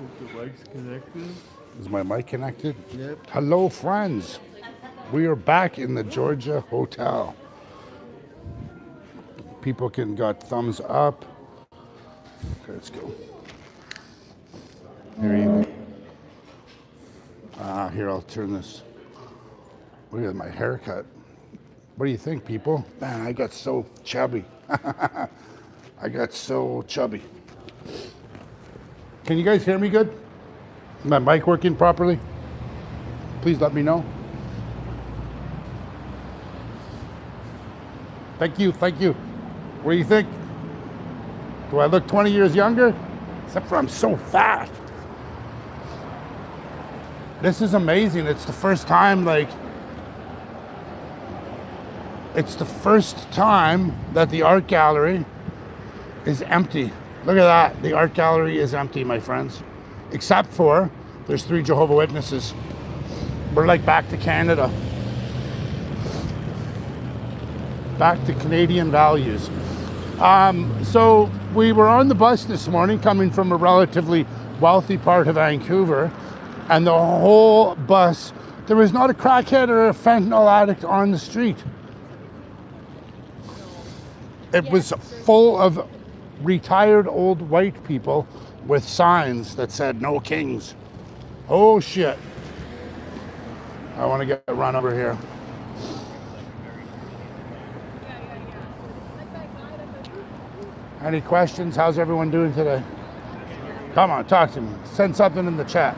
The mic's connected. Is my mic connected? Yep. Hello, friends. We are back in the Georgia Hotel. People can got thumbs up. Okay, let's go. Here you go. Here, I'll turn this. Look at my haircut. What do you think, people? Man, I got so chubby. I got so chubby. Can you guys hear me good? Is my mic working properly? Please let me know. Thank you, thank you. What do you think? Do I look 20 years younger? Except for I'm so fat. This is amazing. It's the first time, it's the first time that the art gallery is empty. Look at that. The art gallery is empty, my friends. Except for there's 3 Jehovah's Witnesses. We're like back to Canada. Back to Canadian values. So we were on the bus this morning coming from a relatively wealthy part of Vancouver, and the whole bus, there was not a crackhead or a fentanyl addict on the street. It was full of retired old white people with signs that said no kings. Oh shit. I want to get run over here. Any questions? How's everyone doing today? Come on, talk to me. Send something in the chat.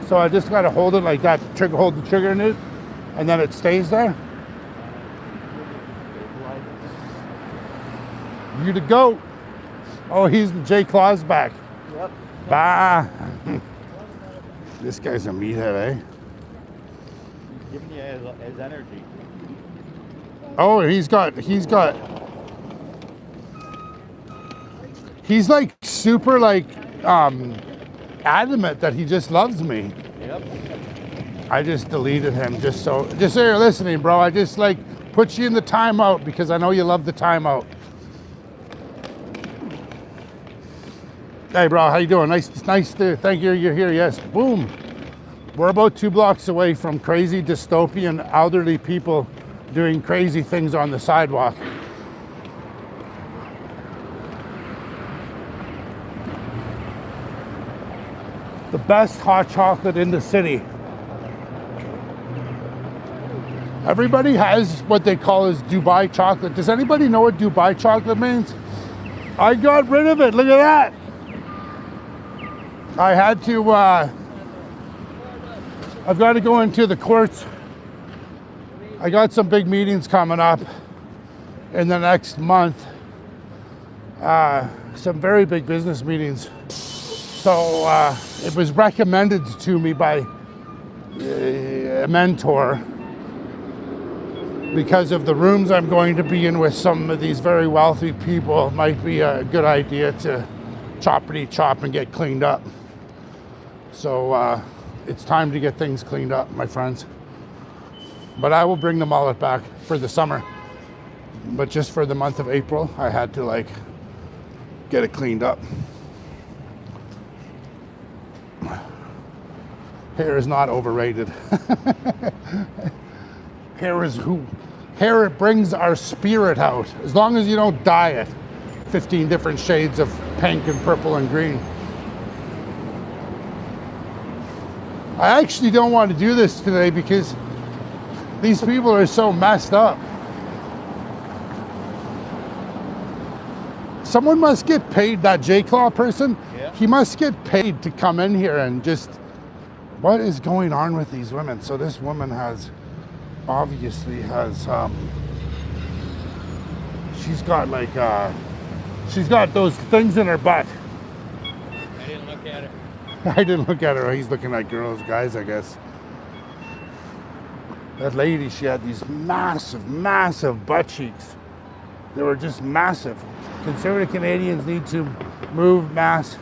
So I just gotta hold it like that, hold the trigger in it, and then it stays there. You the goat. Oh, he's Jay Claw's back. Yep. Bah. This guy's a meathead, eh? He's giving you his energy. Oh, he's like super adamant that he just loves me. Yep. I just deleted him just so you're listening, bro. I just put you in the timeout because I know you love the timeout. Hey, bro, how you doing? Nice to thank you. You're here. Yes. Boom. We're about 2 blocks away from crazy dystopian elderly people doing crazy things on the sidewalk. The best hot chocolate in the city. Everybody has what they call as Dubai chocolate. Does anybody know what Dubai chocolate means? I got rid of it. Look at that. I had to, I've got to go into the courts. I got some big meetings coming up in the next month. Some very big business meetings. So it was recommended to me by a mentor because of the rooms I'm going to be in with some of these very wealthy people. It might be a good idea to chop and get cleaned up. So it's time to get things cleaned up, my friends. But I will bring the mullet back for the summer. But just for the month of April, I had to get it cleaned up. Hair is not overrated. Hair, it brings our spirit out. As long as you don't dye it. 15 different shades of pink and purple and green. I actually don't want to do this today because these people are so messed up. Someone must get paid, that J-Claw person. Yeah. He must get paid to come in here and just, what is going on with these women? So this woman obviously has, she's got those things in her butt. I didn't look at it. I didn't look at her. He's looking at guys, I guess. That lady, she had these massive butt cheeks. They were just massive. Conservative Canadians need to move mass.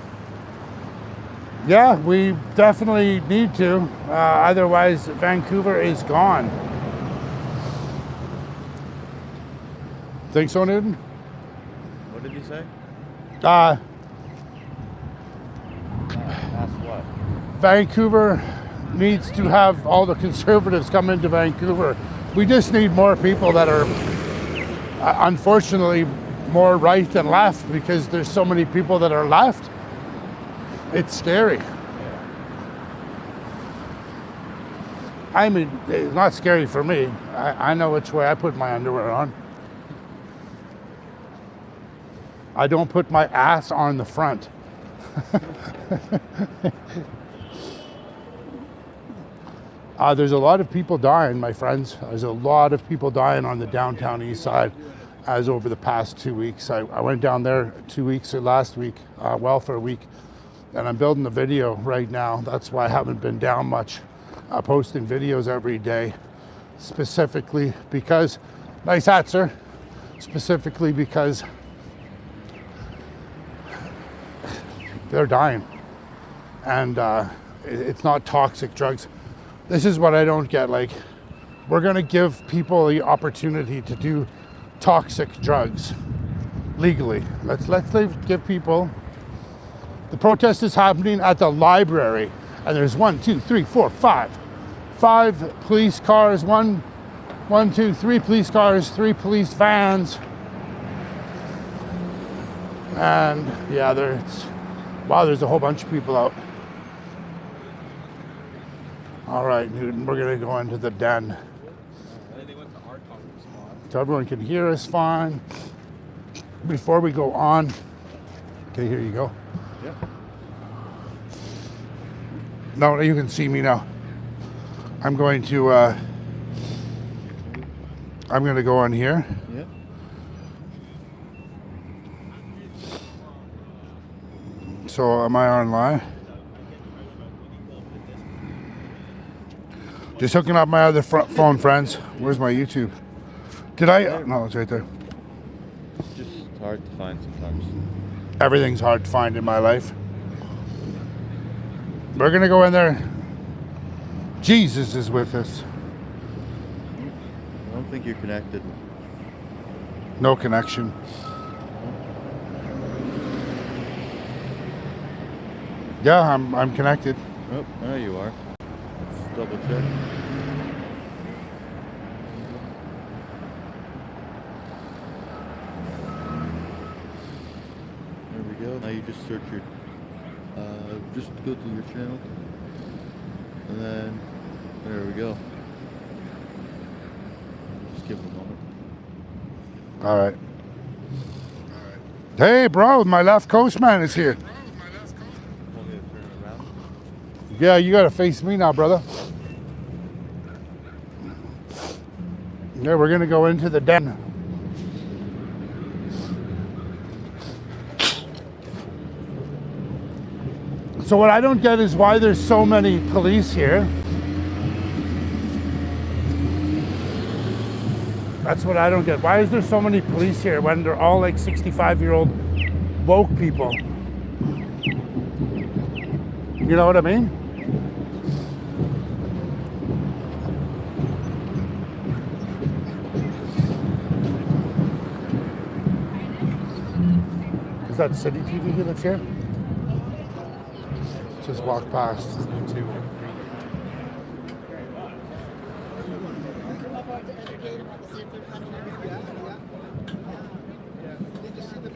Yeah, we definitely need to. Otherwise, Vancouver is gone. Think so, Newton? What did he say? Uh, Ask what? Vancouver needs to have all the conservatives come into Vancouver. We just need more people that are, unfortunately, more right than left, because there's so many people that are left. It's scary. I mean, it's not scary for me. I know which way I put my underwear on. I don't put my ass on the front. There's a lot of people dying, my friends. There's a lot of people dying on the downtown east side as over the past 2 weeks. I went down there 2 weeks or last week, for a week, and I'm building a video right now. That's why I haven't been down much, posting videos every day, specifically because, nice hat, sir, specifically because they're dying, and it's not toxic drugs. This is what I don't get. Like, we're gonna give people the opportunity to do toxic drugs legally. Let's give people. The protest is happening at the library, and there's 1, 2, 3, 4, 5 police cars. 1, 2, 3 police cars, 3 police vans, and yeah, there's a whole bunch of people out. All right, Newton, we're gonna go into the den. So everyone can hear us fine. Before we go on, okay, here you go. Yep. No, you can see me now. I'm going to go on here. Yep. So am I online? Just hooking up my other phone, friends. Where's my YouTube? Did I? No, it's right there. It's just hard to find sometimes. Everything's hard to find in my life. We're gonna go in there. Jesus is with us. I don't think you're connected. No connection. Yeah, I'm connected. Oh, there you are. Let's double check. There we go. Now you just search your, just go to your channel. And then, there we go. Just give it a moment. All right. Hey, bro, my left coast man is here. Want me to turn it around? Yeah, you gotta face me now, brother. Yeah, we're gonna go into the den. So what I don't get is why there's so many police here. That's what I don't get. Why is there so many police here when they're all like 65-year-old woke people? You know what I mean? Is that City TV that's here? Just walk past.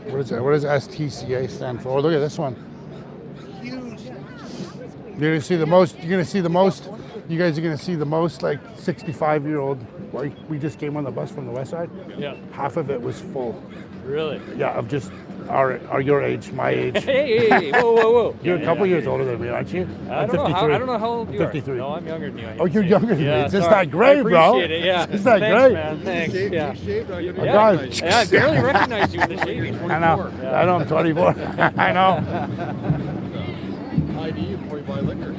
What is that? What does STCA stand for? Oh, look at this one. You're gonna see the most. You're gonna see the most. You guys are gonna see the most like 65-year-old. We just came on the bus from the west side. Yeah. Half of it was full. Really? Yeah, of just our your age, my age. Hey, whoa. You're a couple years older than me, aren't you? I I'm don't 53. know. I don't know how old you 53. are. No, I'm younger than you. Oh, you're younger than me. Yeah, It's just sorry. that great, I bro. appreciate it. Yeah. It's that Thanks, great. man. Thanks. Yeah. Yeah, I barely recognize you in the shaving. I know. Yeah. I know. I'm 24. I know. ID before you buy liquor.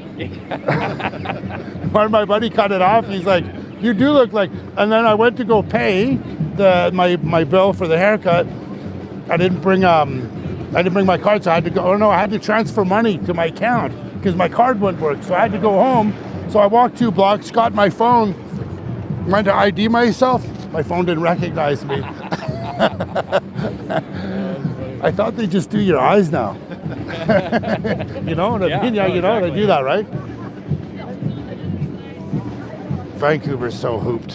When my buddy cut it off, he's like, "You do look like." And then I went to go pay my bill for the haircut. I didn't bring my card, so I had to go. Oh no, I had to transfer money to my account because my card wouldn't work. So I had to go home. So I walked 2 blocks, got my phone, went to ID myself. My phone didn't recognize me. I thought they just do your eyes now. You know what I mean? Yeah, no, you know, exactly. they do that, right? Vancouver's so hooped.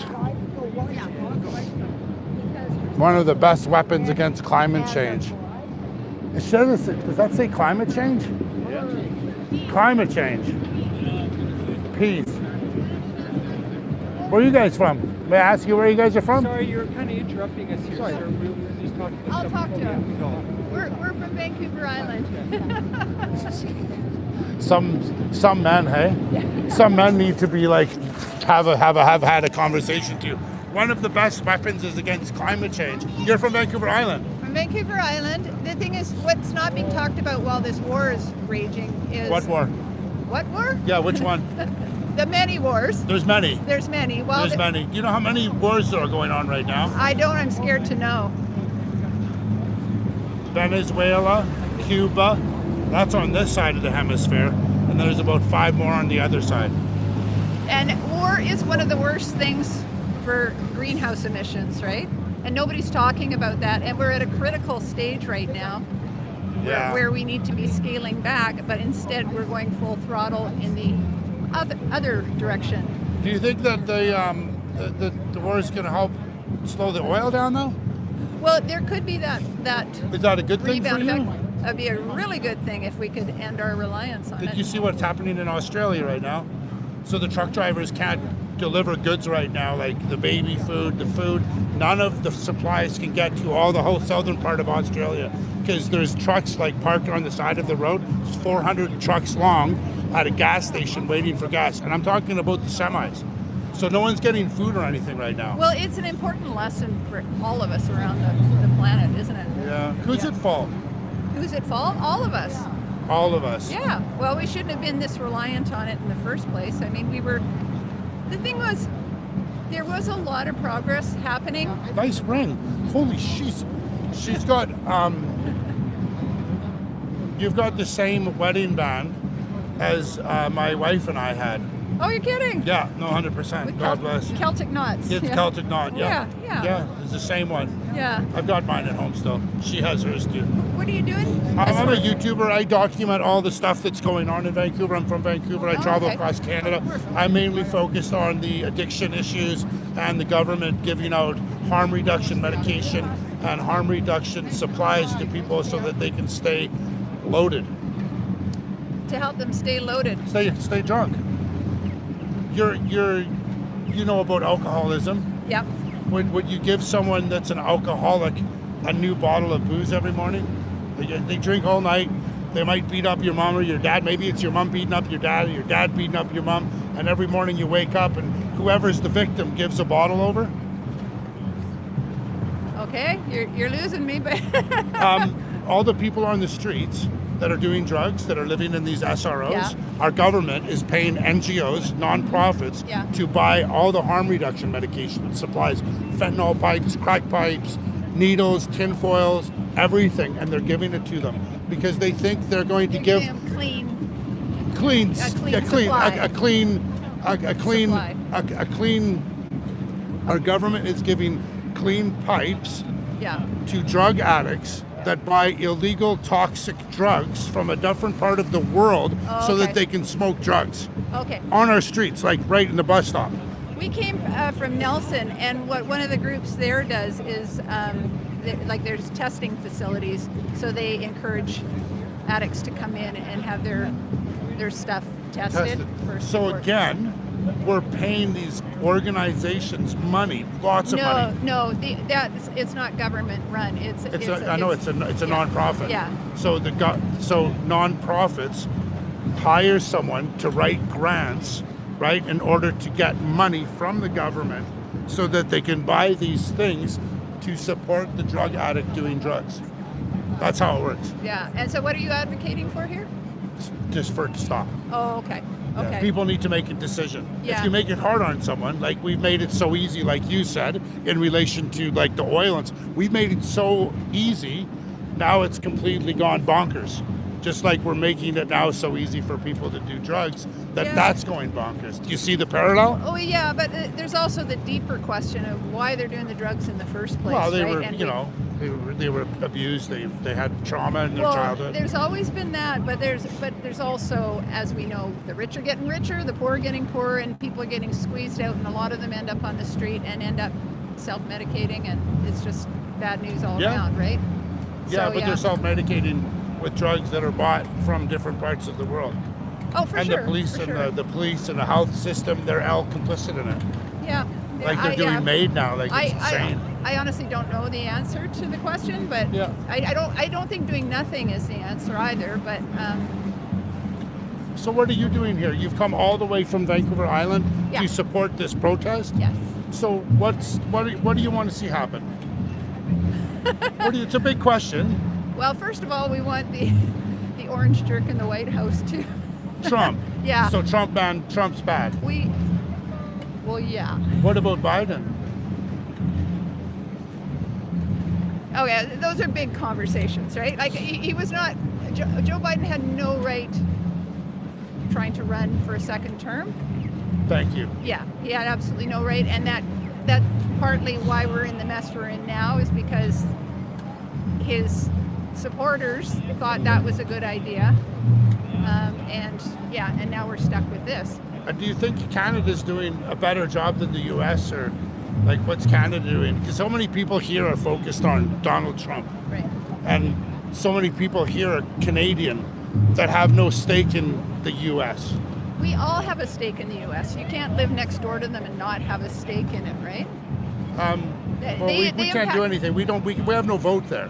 One of the best weapons against climate change. Does that say climate change? Yeah. Climate change. Peace. Where are you guys from? May I ask you where you guys are from? Sorry, you're kind of interrupting us here, sir. We were just talking to I'll some talk to people. him. Go. We're from Vancouver Island. Some men, hey? Some men need to be like have had a conversation too. One of the best weapons is against climate change. You're from Vancouver Island. From Vancouver Island. The thing is, what's not being talked about while this war is raging is... What war? What war? Yeah, which one? The many wars. There's many. There's many. Well, There's many. Do you know how many wars there are going on right now? I don't. I'm scared to know. Venezuela, Cuba, that's on this side of the hemisphere, and there's about 5 more on the other side. And war is one of the worst things for greenhouse emissions, right? And nobody's talking about that. And we're at a critical stage right now Yeah. where we need to be scaling back, but instead we're going full throttle in the other direction. Do you think that the war is going to help slow the oil down, though? Well, there could be that Is that a good thing for rebound you? effect. That'd be a really good thing if we could end our reliance on Did it. you see what's happening in Australia right now? So the truck drivers can't deliver goods right now, like the baby food, the food. None of the supplies can get to all the whole southern part of Australia because there's trucks like parked on the side of the road. It's 400 trucks long at a gas station waiting for gas. And I'm talking about the semis. So no one's getting food or anything right now. Well, it's an important lesson for all of us around the planet, isn't it? Yeah. Who's at fault? Who's at fault? All of us. All of us. Yeah. Well, we shouldn't have been this reliant on it in the first place. I mean, the thing was, there was a lot of progress happening. Nice ring. Holy she's got you've got the same wedding band as my wife and I had. Oh, you're kidding? Yeah, no, 100%. With God bless. Celtic knots. It's yeah. Celtic knot, yeah. Yeah. It's the same one. Yeah. I've got mine at home still. She has hers too. What are you doing? I'm a YouTuber. I document all the stuff that's going on in Vancouver. I'm from Vancouver. I Oh, travel okay. across Canada. I'm mainly focused on the addiction issues and the government giving out harm reduction medication and harm reduction supplies to people so that they can stay loaded, To help them stay loaded. stay drunk. You know about alcoholism. Yep. Would you give someone that's an alcoholic a new bottle of booze every morning? They drink all night. They might beat up your mom or your dad. Maybe it's your mom beating up your dad or your dad beating up your mom. And every morning you wake up and whoever's the victim gives a bottle over. Okay. You're losing me, but All the people on the streets that are doing drugs, that are living in these SROs, Yeah. our government is paying NGOs, nonprofits, Yeah. to buy all the harm reduction medication and supplies, fentanyl pipes, crack pipes, needles, tinfoils, everything, and they're giving it to them because they think they're going to give them clean. clean, our government is giving clean pipes Yeah. to drug addicts that buy illegal toxic drugs from a different part of the world Oh, so that okay. they can smoke drugs Okay. on our streets, like right in the bus stop. We came from Nelson, and what one of the groups there does is, there's testing facilities, so they encourage addicts to come in and have their stuff tested. So again, we're paying these organizations money, lots of money. No, it's not government run. I know it's a nonprofit. Yeah. So so nonprofits hire someone to write grants, right, in order to get money from the government, so that they can buy these things to support the drug addict doing drugs. That's how it works. Yeah. And so, what are you advocating for here? Just for it to stop. Oh, okay. Yeah, Okay. people need to make a decision. Yeah. If you make it hard on someone, like we've made it so easy, like you said, in relation to like the oil, we've made it so easy, now it's completely gone bonkers. Just like we're making it now so easy for people to do drugs, that's going bonkers. Do you see the parallel? Oh yeah, but there's also the deeper question of why they're doing the drugs in the first place. Well, they right? were, And They were abused. They had trauma in their Well, childhood. there's always been that, but there's also, as we know, the rich are getting richer, the poor are getting poorer, and people are getting squeezed out, and a lot of them end up on the street and end up self-medicating, and it's just bad news all around, right? Yeah, So, but they're self-medicating with drugs that are bought from different parts of the world. Oh, for And sure. the police for and sure. the police and the health system, they're all complicit in it. Yeah. Like they're doing MAID now, like it's insane. I honestly don't know the answer to the question, but Yeah. I don't think doing nothing is the answer either. But So what are you doing here? You've come all the way from Vancouver Island Yeah. to support this protest? yes. So what do you want to see happen? It's a big question. Well, first of all, we want the orange jerk in the White House to Trump. Yeah. So Trump's bad. Well, yeah. What about Biden? Oh yeah, those are big conversations, right? Like he was not. Joe Biden had no right trying to run for a second term. Thank you. Yeah, he had absolutely no right, and that's partly why we're in the mess we're in now, is because his supporters thought that was a good idea, and now we're stuck with this. Do you think Canada's doing a better job than the U.S. or like what's Canada doing? Because so many people here are focused on Donald Trump, Right. and so many people here are Canadian that have no stake in the U.S. We all have a stake in the U.S. You can't live next door to them and not have a stake in it, right? Well, we can't do anything. We have no vote there.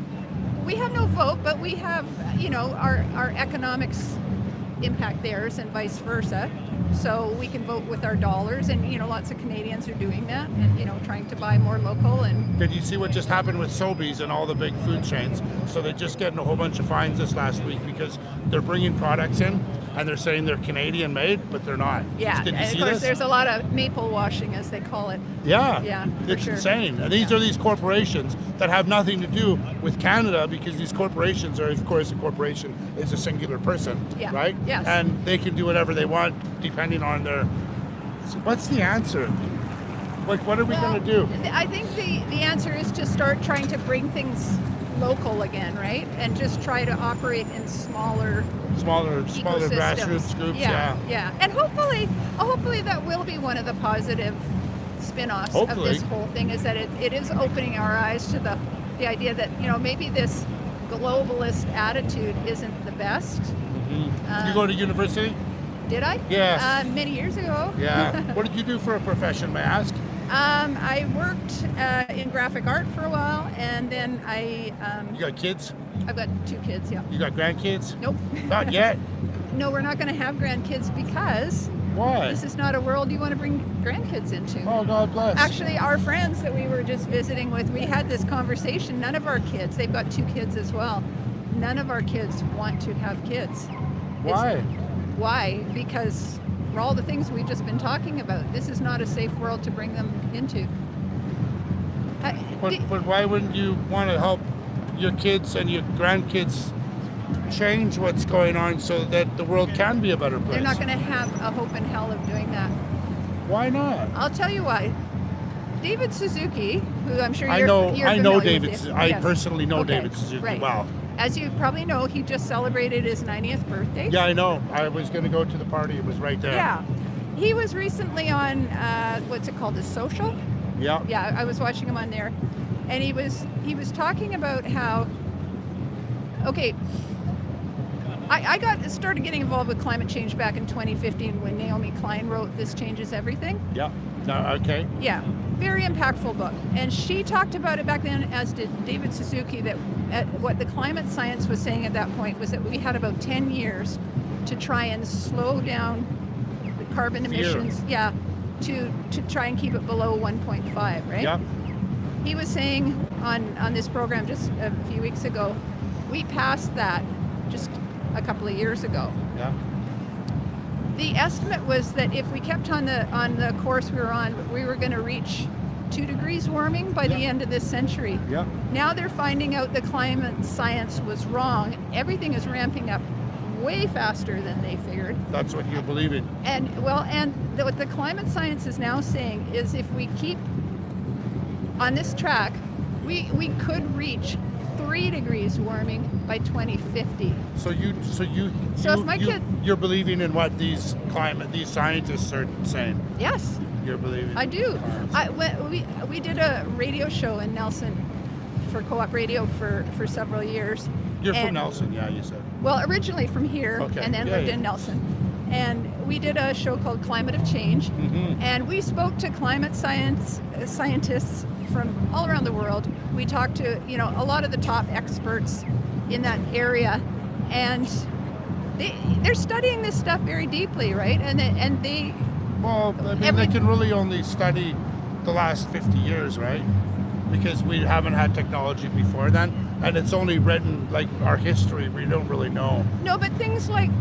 We have no vote, but we have, our economics impact theirs and vice versa. So we can vote with our dollars, and lots of Canadians are doing that, and trying to buy more local. And Did you see what just happened with Sobeys and all the big food chains? So they're just getting a whole bunch of fines this last week because they're bringing products in and they're saying they're Canadian made, but they're not. yeah, Did you and see of course this? there's a lot of maple washing, as they call it. Yeah, for it's sure. insane. And these are these corporations that have nothing to do with Canada, because these corporations are, of course, a corporation is a singular person, Yeah. right? Yes. And they can do whatever they want depending on their. So what's the answer? Like, what are we going to do? I think the answer is to start trying to bring things local again, right? And just try to operate in smaller Smaller ecosystems. grassroots groups, Yeah. And hopefully that will be one of the positive spin-offs of Hopefully. this whole thing, is that it is opening our eyes to the idea that, maybe this globalist attitude isn't the best. You go to university? Did I? Yes. Many years ago. Yeah. What did you do for a profession, may I ask? I worked in graphic art for a while, and then You got kids? I've got 2 kids, yeah. You got grandkids? Nope. Not yet. No, we're not going to have grandkids because Why? this is not a world you want to bring grandkids into. Oh, God bless. Actually, our friends that we were just visiting with, we had this conversation. None of our kids, they've got 2 kids as well, none of our kids want to have kids. Why? Why? Because for all the things we've just been talking about, this is not a safe world to bring them into. But why wouldn't you want to help your kids and your grandkids change what's going on so that the world can be a better place? They're not going to have a hope in hell of doing that. Why not? I'll tell you why. David Suzuki, who I'm sure you're I know familiar David. with. I Yes. personally know Okay, David Suzuki right. well. As you probably know, he just celebrated his 90th birthday. Yeah, I know. I was going to go to the party. It was right there. Yeah. He was recently on, what's it called, The Social? Yeah. Yeah, I was watching him on there. And he was talking about how, okay, I started getting involved with climate change back in 2015 when Naomi Klein wrote This Changes Everything. Yeah. No, okay. Yeah, very impactful book. And she talked about it back then, as did David Suzuki, that what the climate science was saying at that point was that we had about 10 years to try and slow down the carbon emissions. Yeah, to try and keep it below 1.5, right? Yeah. He was saying on this program just a few weeks ago, we passed that just a couple of years ago. Yeah. The estimate was that if we kept on the course we were on, we were going to reach 2 degrees warming by the end of this century. Yeah. Now they're finding out the climate science was wrong. Everything is ramping up way faster than they figured. That's what you believe in. And what the climate science is now saying is if we keep on this track, We could reach 3 degrees warming by 2050. You're believing in what these scientists are saying. Yes, You're believing. I do. We did a radio show in Nelson for Co-op Radio for several years. You're from Nelson, yeah, you said. Well, originally from here, Okay. and then Yeah, lived yeah. in Nelson. And we did a show called Climate of Change, and we spoke to climate scientists from all around the world. We talked to, a lot of the top experts in that area, and they're studying this stuff very deeply, right? Well, they can really only study the last 50 years, right? Because we haven't had technology before then, and it's only written, like our history, we don't really know. No, but things like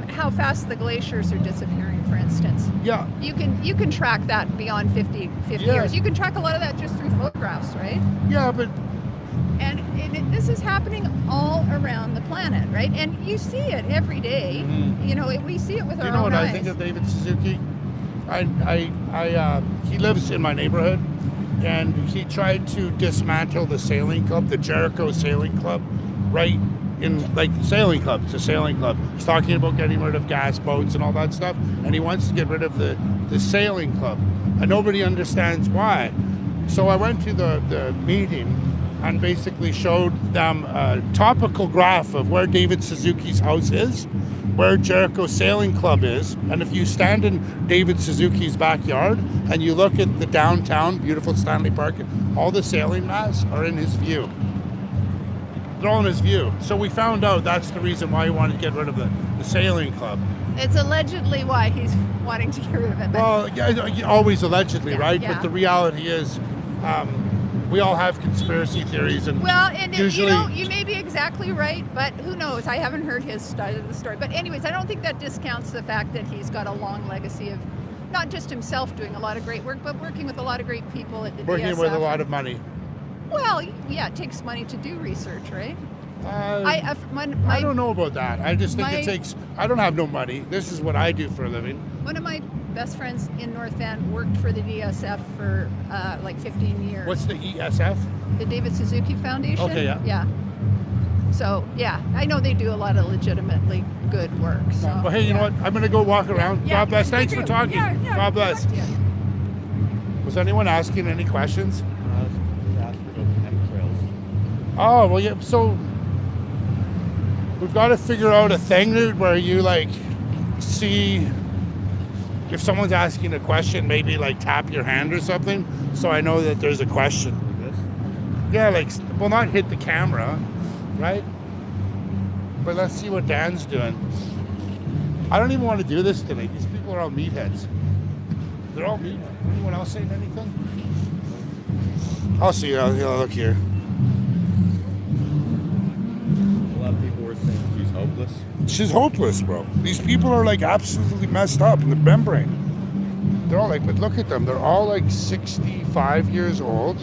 how fast the glaciers are disappearing, for instance. Yeah. You can track that beyond 50 Yeah. years. You can track a lot of that just through photographs, right? Yeah, but And this is happening all around the planet, right? And you see it every day. We see it with our you know own what eyes. I think of David Suzuki? He lives in my neighborhood, and he tried to dismantle the sailing club, the Jericho Sailing Club, right in the sailing club. It's a sailing club. He's talking about getting rid of gas boats and all that stuff, and he wants to get rid of the sailing club, and nobody understands why. So I went to the meeting and basically showed them a topical graph of where David Suzuki's house is, where Jericho Sailing Club is, and if you stand in David Suzuki's backyard and you look at the downtown, beautiful Stanley Park, all the sailing masts are in his view. They're all in his view. So we found out that's the reason why he wanted to get rid of the sailing club. It's allegedly why he's wanting to get rid of it. but- Well, yeah, always allegedly, Yeah, right? yeah. But the reality is, we all have conspiracy theories, and Well, and usually, you may be exactly right, but who knows? I haven't heard his side of the story. But anyways, I don't think that discounts the fact that he's got a long legacy of not just himself doing a lot of great work, but working with a lot of great people at the working DSF. with a lot of money. Well, yeah, it takes money to do research, right? I don't know about that. I just think my- it takes. I don't have no money. This is what I do for a living. One of my best friends in North Van worked for the DSF for like 15 years. What's the ESF? The David Suzuki Foundation? Okay, yeah. Yeah. So, yeah, I know they do a lot of legitimately good work. So, Well, hey, you know what? I'm going to go walk around. Yeah, God bless. good Thanks for for you. talking. Yeah, yeah, God good bless. luck to you. Was anyone asking any questions? Ask about the chemtrails. Oh, well, yeah. So we've got to figure out a thing, dude, where you see if someone's asking a question, maybe tap your hand or something, so I know that there's a question. Like this? Yeah, well, not hit the camera, right? But let's see what Dan's doing. I don't even want to do this today. These people are all meatheads. They're all meatheads. Anyone else saying anything? I'll see you. I'll look here. A lot of people were saying she's hopeless. She's hopeless, bro. These people are absolutely messed up in the membrane. They're all but look at them. They're all 65 years old.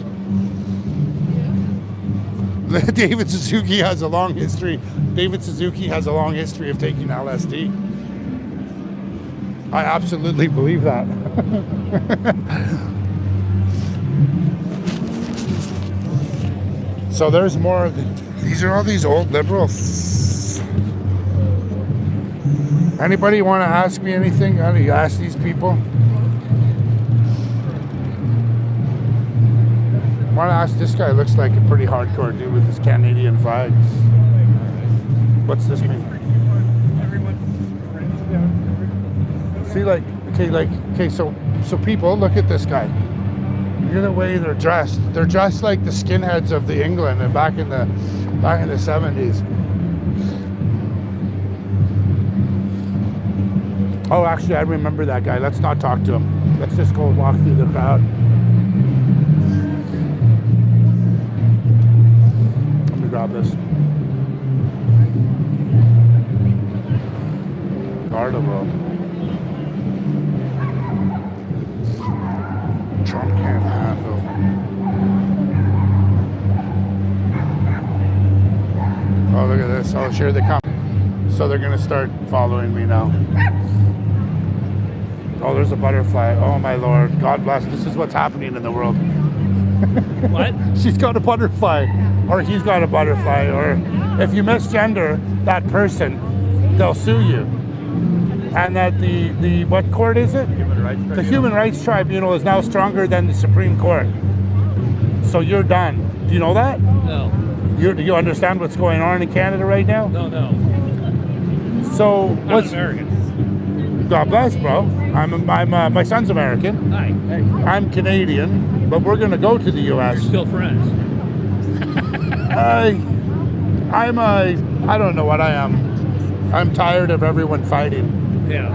David Suzuki has a long history. David Suzuki has a long history of taking LSD. I absolutely believe that. So there's more of these are all these old liberals. Anybody want to ask me anything? How do you ask these people? Want to ask this guy? Looks like a pretty hardcore dude with his Canadian flag. What's this mean? See, so people look at this guy. Look at the way they're dressed. They're dressed like the skinheads of the England and back in the 70s. Oh, actually, I remember that guy. Let's not talk to him. Let's just go walk through the crowd. Let me grab this. Gardevoir. Trump can't handle. Oh, look at this. Oh, sure they come. So they're going to start following me now. Oh, there's a butterfly. Oh, my Lord. God bless. This is what's happening in the world. What? She's got a butterfly, or he's got a butterfly, or if you misgender that person, they'll sue you. And that the what court is it? Human rights. The Human Rights Tribunal is now stronger than the Supreme Court. So you're done. Do you know that? No. Do you understand what's going on in Canada right now? No. So I'm what's American. God bless, bro. My son's American. Hi. I'm Canadian, but we're gonna go to the U.S. We're still friends. I don't know what I am. I'm tired of everyone fighting. Yeah.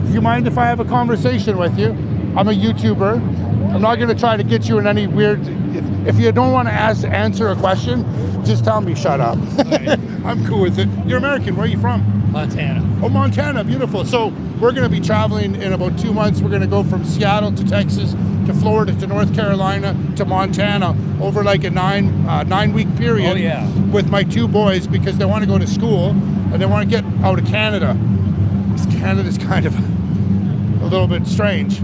Do you mind if I have a conversation with you? I'm a YouTuber. I'm not going to try to get you in any weird. If you don't want to answer a question, just tell me shut up. Right. I'm cool with it. You're American. Where are you from? Montana. Oh, Montana. Beautiful. So we're going to be traveling in about 2 months. We're going to go from Seattle to Texas to Florida to North Carolina to Montana over like a 9-week period. Oh, yeah. With my 2 boys because they want to go to school and they want to get out of Canada. Because Canada's kind of a little bit strange.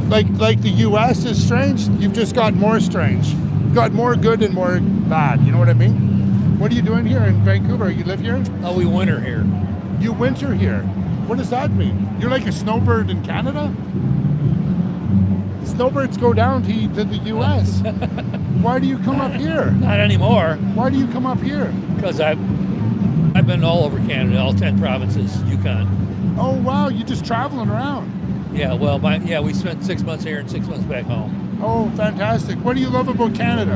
Like the U.S. is strange. You've just got more strange. You've got more good and more bad. You know what I mean? What are you doing here in Vancouver? You live here? Oh, we winter here. You winter here. What does that mean? You're like a snowbird in Canada? Snowbirds go down to the U.S. Why do you come up here? Not anymore, Why do you come up here? because I've been all over Canada, all 10 provinces, Yukon. Oh, wow. You're just traveling around. Yeah, well, we spent 6 months here and 6 months back home. Oh, fantastic. What do you love about Canada?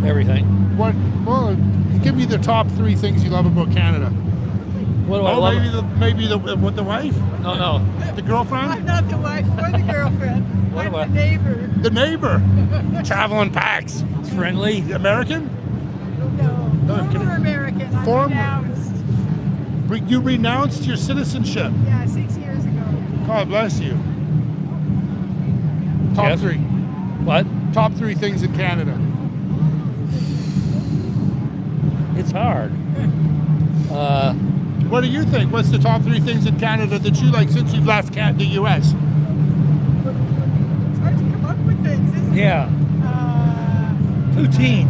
Everything. Well, give me the top 3 things you love about Canada. What do I Oh, love? maybe the wife? No. The girlfriend? I'm not the wife or the girlfriend. What I'm am I? the neighbor. The neighbor. Traveling packs. It's friendly. American? No, former American. I'm Former. renounced. You renounced your citizenship. Yeah, 6 years ago. God bless you. Top Yes. 3. What? Top 3 things in Canada. It's hard. What do you think? What's the top 3 things in Canada that you like since you've left the U.S.? It's hard to come up with things, isn't Yeah. it? Poutine.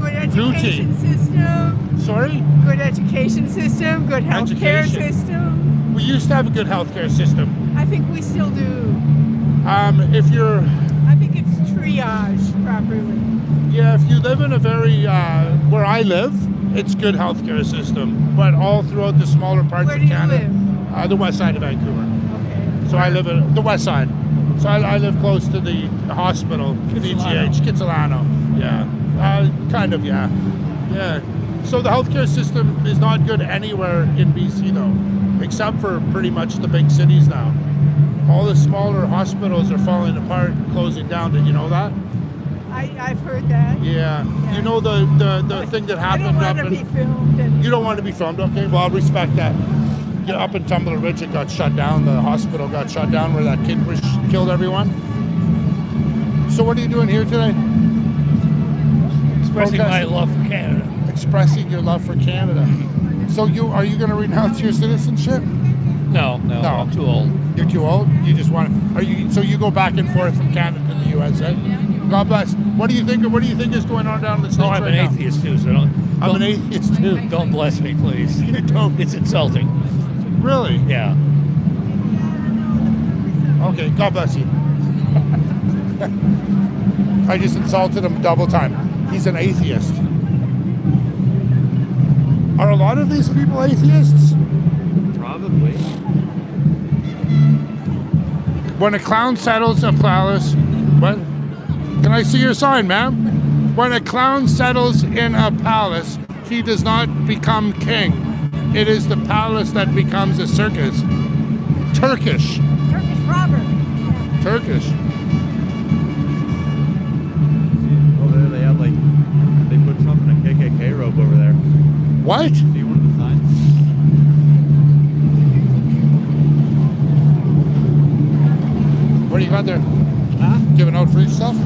Good education system. Sorry? Good education system. Good healthcare Education. system. We used to have a good healthcare system. I think we still do. If you're, I think it's triaged properly. yeah, if you live in a very, where I live, it's good healthcare system. But all throughout the smaller parts Where of do you Canada, live? The west side of Vancouver. Okay. So I live in the west side. So I live close to the hospital, Kitsilano. Kitsilano. Yeah, kind of, yeah. Yeah. So the healthcare system is not good anywhere in BC though, except for pretty much the big cities now. All the smaller hospitals are falling apart and closing down. Did you know that? I've heard that. Yeah. Yeah. You know the thing that I happened don't up want to in... be filmed. And You don't want to be filmed, okay? Well, I'll respect that. Yeah, up in Tumbler Ridge, it got shut down. The hospital got shut down where that kid was killed everyone. So what are you doing here today? Expressing my Protesting. love for Canada. Expressing your love for Canada. So are you going to renounce your citizenship? No, I'm too old. You're too old. You just want. So you go back and forth from Canada to the USA. God bless. What do you think? What do you think is going on down in the States No, I'm right an now? atheist too, so don't. I'm an atheist too. Don't bless me, please. You don't. It's insulting. Really? Yeah. Okay. God bless you. I just insulted him double time. He's an atheist. Are a lot of these people atheists? Probably. When a clown settles a palace, what? Can I see your sign, ma'am? When a clown settles in a palace, he does not become king. It is the palace that becomes a circus. Turkish. Turkish robber. Turkish. Over there they have they put Trump in a KKK robe over there. What? See one of the signs? What do you got there? Huh? Giving out free stuff?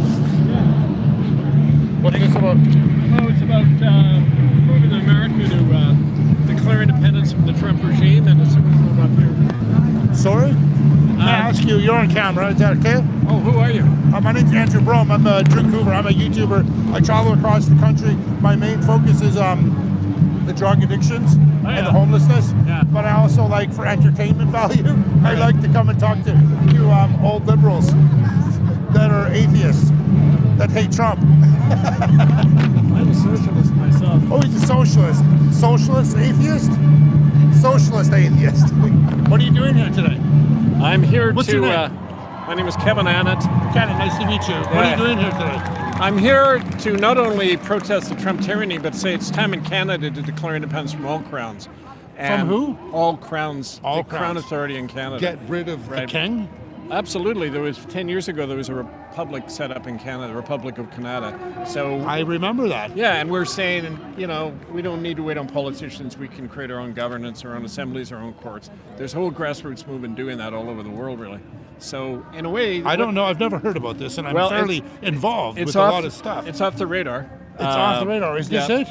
What's this about? Oh, it's about moving America to declare independence from the Trump regime, and it's a move up here. Sorry? May I ask you, you're on camera, is that okay? Oh, who are you? My name's Andrew Brome. I'm Vancouver. I'm a YouTuber. I travel across the country. My main focus is the drug addictions and the homelessness. Yeah. But I also like, for entertainment value, I like to come and talk to old liberals that are atheists, that hate Trump. I'm a socialist myself. Oh, he's a socialist. Socialist atheist? Socialist atheist. What are you doing here today? I'm here What's to. your name? My name is Kevin Annett. Kevin, nice to meet you. What are you doing here today? I'm here to not only protest the Trump tyranny, but say it's time in Canada to declare independence from all crowns. And who? All crowns. All the crowns. Crown Authority in Canada. Get rid of the king? Absolutely. There was 10 years ago. There was a republic set up in Canada, the Republic of Canada. So I remember that. yeah, and we're saying, you know, we don't need to wait on politicians. We can create our own governance, our own assemblies, our own courts. There's a whole grassroots movement doing that all over the world, really. So in a way, I don't know. I've never heard about this, and I'm fairly involved with a lot of stuff. It's off the radar. It's off the radar. Is this it?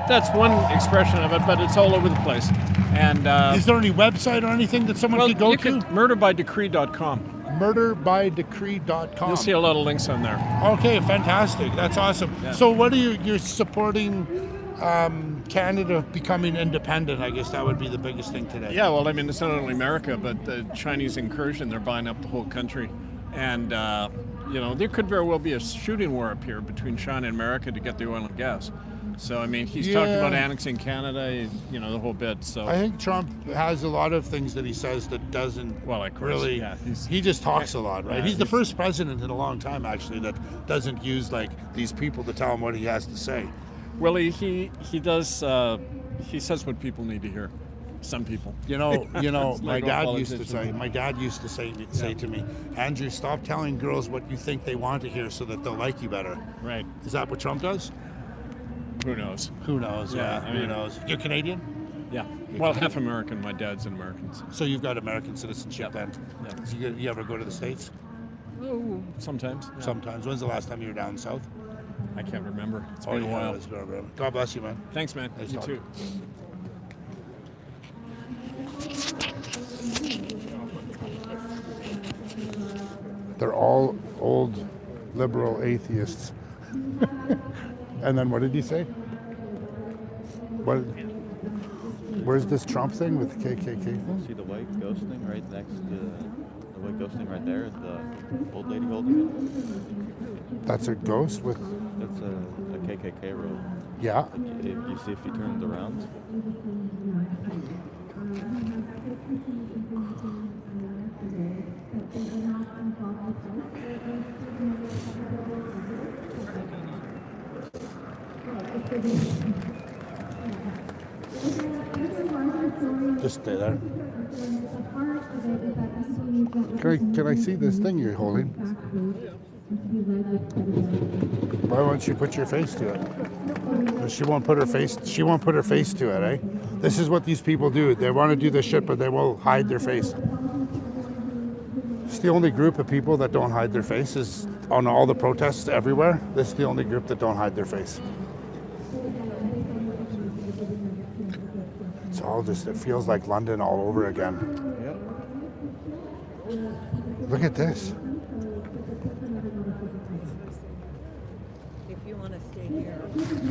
That's one expression of it, but it's all over the place. And Is there any website or anything that someone could go to? murderbydecree.com. Murderbydecree.com. You'll see a lot of links on there. Okay, fantastic. That's awesome. Yeah. So what are you're supporting Canada becoming independent? I guess that would be the biggest thing today. Yeah, well, I mean, it's not only America, but the Chinese incursion, they're buying up the whole country. And, you know, there could very well be a shooting war up here between China and America to get the oil and gas. So, I mean, he's talked about annexing Canada, you know, the whole bit. So I think Trump has a lot of things that he says that doesn't really. Yeah, he just talks a lot, right? yeah, he's the first president in a long time, actually, that doesn't use like these people to tell him what he has to say. Well, he does. He says what people need to hear. Some people. You know. It's my like all dad politicians. used to say to me, Andrew, stop telling girls what you think they want to hear so that they'll like you better. Right. Is that what Trump does? Who knows? Who knows? Yeah, I who mean- knows? You're Canadian, Yeah. Well, half American. My dad's an American. so you've got American citizenship then. Yeah. So you ever go to the States? Oh, sometimes. Yeah. Sometimes. When's the last time you were down south? I can't remember. It's been a yeah, while. it's been a while. God bless you, man. Thanks, man. Nice You talking. too. They're all old liberal atheists. And then what did he say? What? Where's this Trump thing with the KKK thing? See the white ghost thing right next to the white ghost thing right there? The old lady holding it? That's a ghost with. That's a KKK robe. Yeah. If you see if you turn it around. Just stay there. Can I see this thing you're holding? Why won't you put your face to it? She won't put her face. She won't put her face to it, eh? This is what these people do. They want to do this shit, but they will hide their face. It's the only group of people that don't hide their faces on all the protests everywhere. This is the only group that don't hide their face. It's all just, it feels like London all over again. Yep. Look at this. If you want to stay here.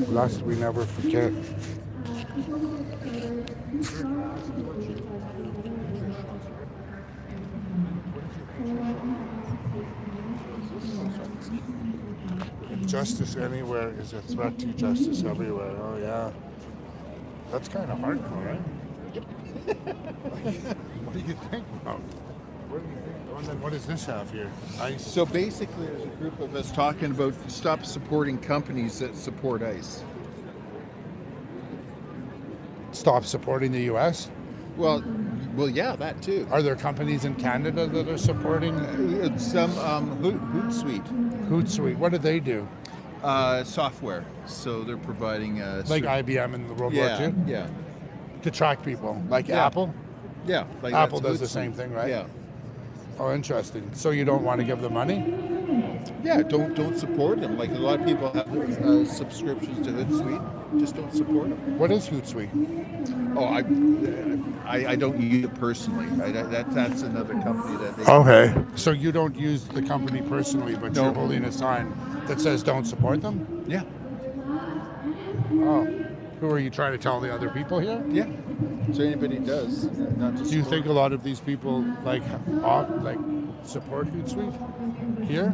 Lest we never forget. Justice anywhere is a threat to justice everywhere. Oh yeah. That's kind of hardcore, right? What do you think about? What do you think? Oh, and then what does this have here? ICE. So basically, there's a group of us talking about stop supporting companies that support ICE. Stop supporting the U.S. Well, yeah, that too. Are there companies in Canada that are supporting Some Hootsuite Hootsuite? What do they do? software. So they're providing Like IBM in the World War II? yeah, To track people, like Yeah. Apple. yeah. Like Apple that's does the Hootsuite. same thing, right? Yeah. Oh, interesting. So you don't want to give them money? Yeah, don't support them. Like a lot of people have subscriptions to Hootsuite. Just don't support them. What is Hootsuite? Oh, I don't use it personally. That's another company that they. Okay. So you don't use the company personally, but No. you're holding a sign that says don't support them? Yeah, Oh. Who are you trying to tell the other people here? yeah. So anybody does, not just. Do you think a lot of these people like support Hootsuite here?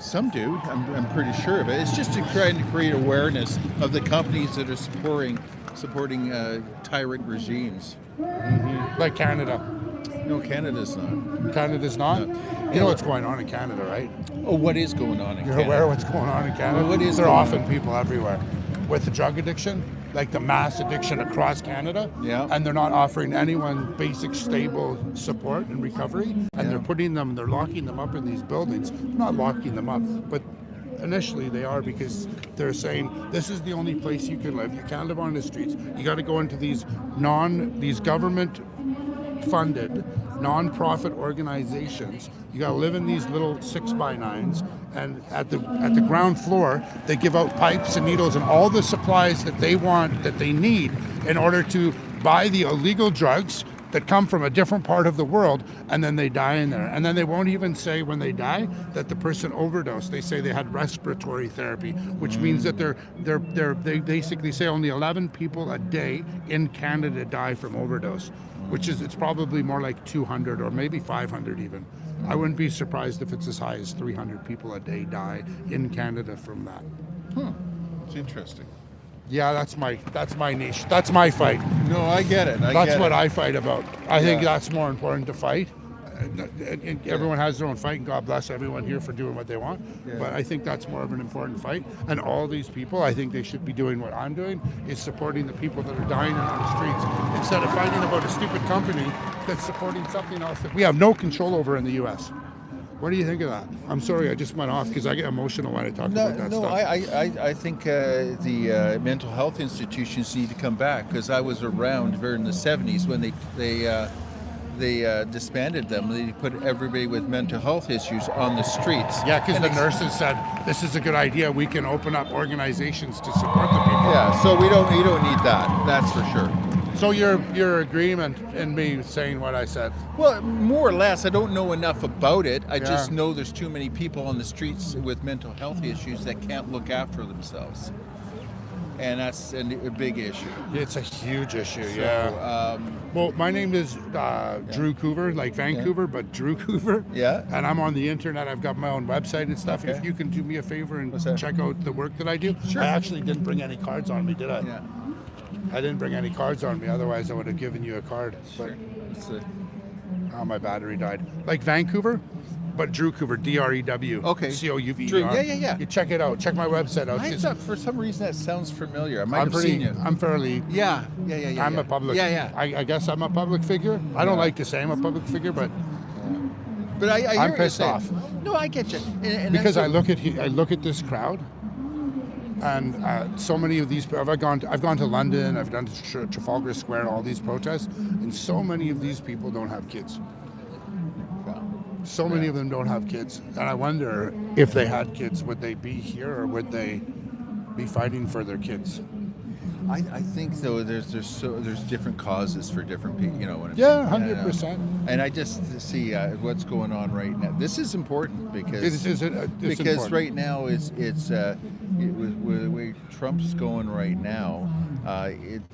Some do? I'm pretty sure of it. It's just to try and create awareness of the companies that are supporting tyrant regimes. Like Canada. No, Canada's not. Canada's not? No. You know what's going on in Canada, right? Oh, what is going on in You're Canada? aware of what's going on in Canada? What is there are going often people everywhere with the drug addiction, like the mass addiction across Canada. Yeah. And they're not offering anyone basic, stable support and recovery. And they're locking them up in these buildings. Not locking them up, but initially they are, because they're saying this is the only place you can live. You can't live on the streets. You got to go into these government funded non-profit organizations. You got to live in these little 6x9s, and at the ground floor they give out pipes and needles and all the supplies that they want, that they need in order to buy the illegal drugs that come from a different part of the world, and then they die in there. And then they won't even say when they die that the person overdosed. They say they had respiratory therapy, which means that they basically say only 11 people a day in Canada die from overdose, which is, it's probably more like 200 or maybe 500 even. I wouldn't be surprised if it's as high as 300 people a day die in Canada from that. It's interesting. Yeah, that's my niche. That's my fight. No, I get it. That's what I fight about. I think that's more important to fight. Everyone has their own fight, and God bless everyone here for doing what they want. Yeah. But I think that's more of an important fight. And all these people, I think they should be doing what I'm doing, is supporting the people that are dying on the streets, instead of fighting about a stupid company that's supporting something else that we have no control over in the U.S. What do you think of that? I'm sorry, I just went off because I get emotional when I talk about that stuff. I think the mental health institutions need to come back, because I was around during the 70s when they disbanded them. They put everybody with mental health issues on the streets. Yeah, because the nurses said this is a good idea. We can open up organizations to support the people. Yeah, so you don't need that. That's for sure. So your agreement in me saying what I said? Well, more or less. I don't know enough about it. I just know there's too many people on the streets with mental health issues that can't look after themselves, and that's a big issue. It's a huge issue. So, well, my name is Drew Coover, like Vancouver, but Drew Coover. Yeah. And I'm on the internet. I've got my own website and stuff. Okay. If you can do me a favor and What's that? check out the work that I do. Sure. I actually didn't bring any cards on me, did I? Yeah. I didn't bring any cards on me. Otherwise, I would have given you a card. Sure. Oh, my battery died. Like Vancouver, but Drew Coover, D-R-E-W. Okay. C-O-U-V-E-R. Drew, yeah. You check it out. Check my website out. I thought for some reason that sounds familiar. I might I'm have seen you. I'm fairly. Yeah. I'm a public. Yeah. I guess I'm a public figure. I don't like to say I'm a public figure, but But I hear I'm what you're pissed saying. off. No, I get you. And because that's I look at this crowd, and so many of these. I've gone to London. I've done to Trafalgar Square. All these protests, and so many of these people don't have kids. So many of them don't have kids, and I wonder if they had kids, would they be here or would they be fighting for their kids? I think though there's different causes for different people. You know what I mean? Yeah, 100%. And I just see what's going on right now. This is important because It's important. right now it's with the way Trump's going right now.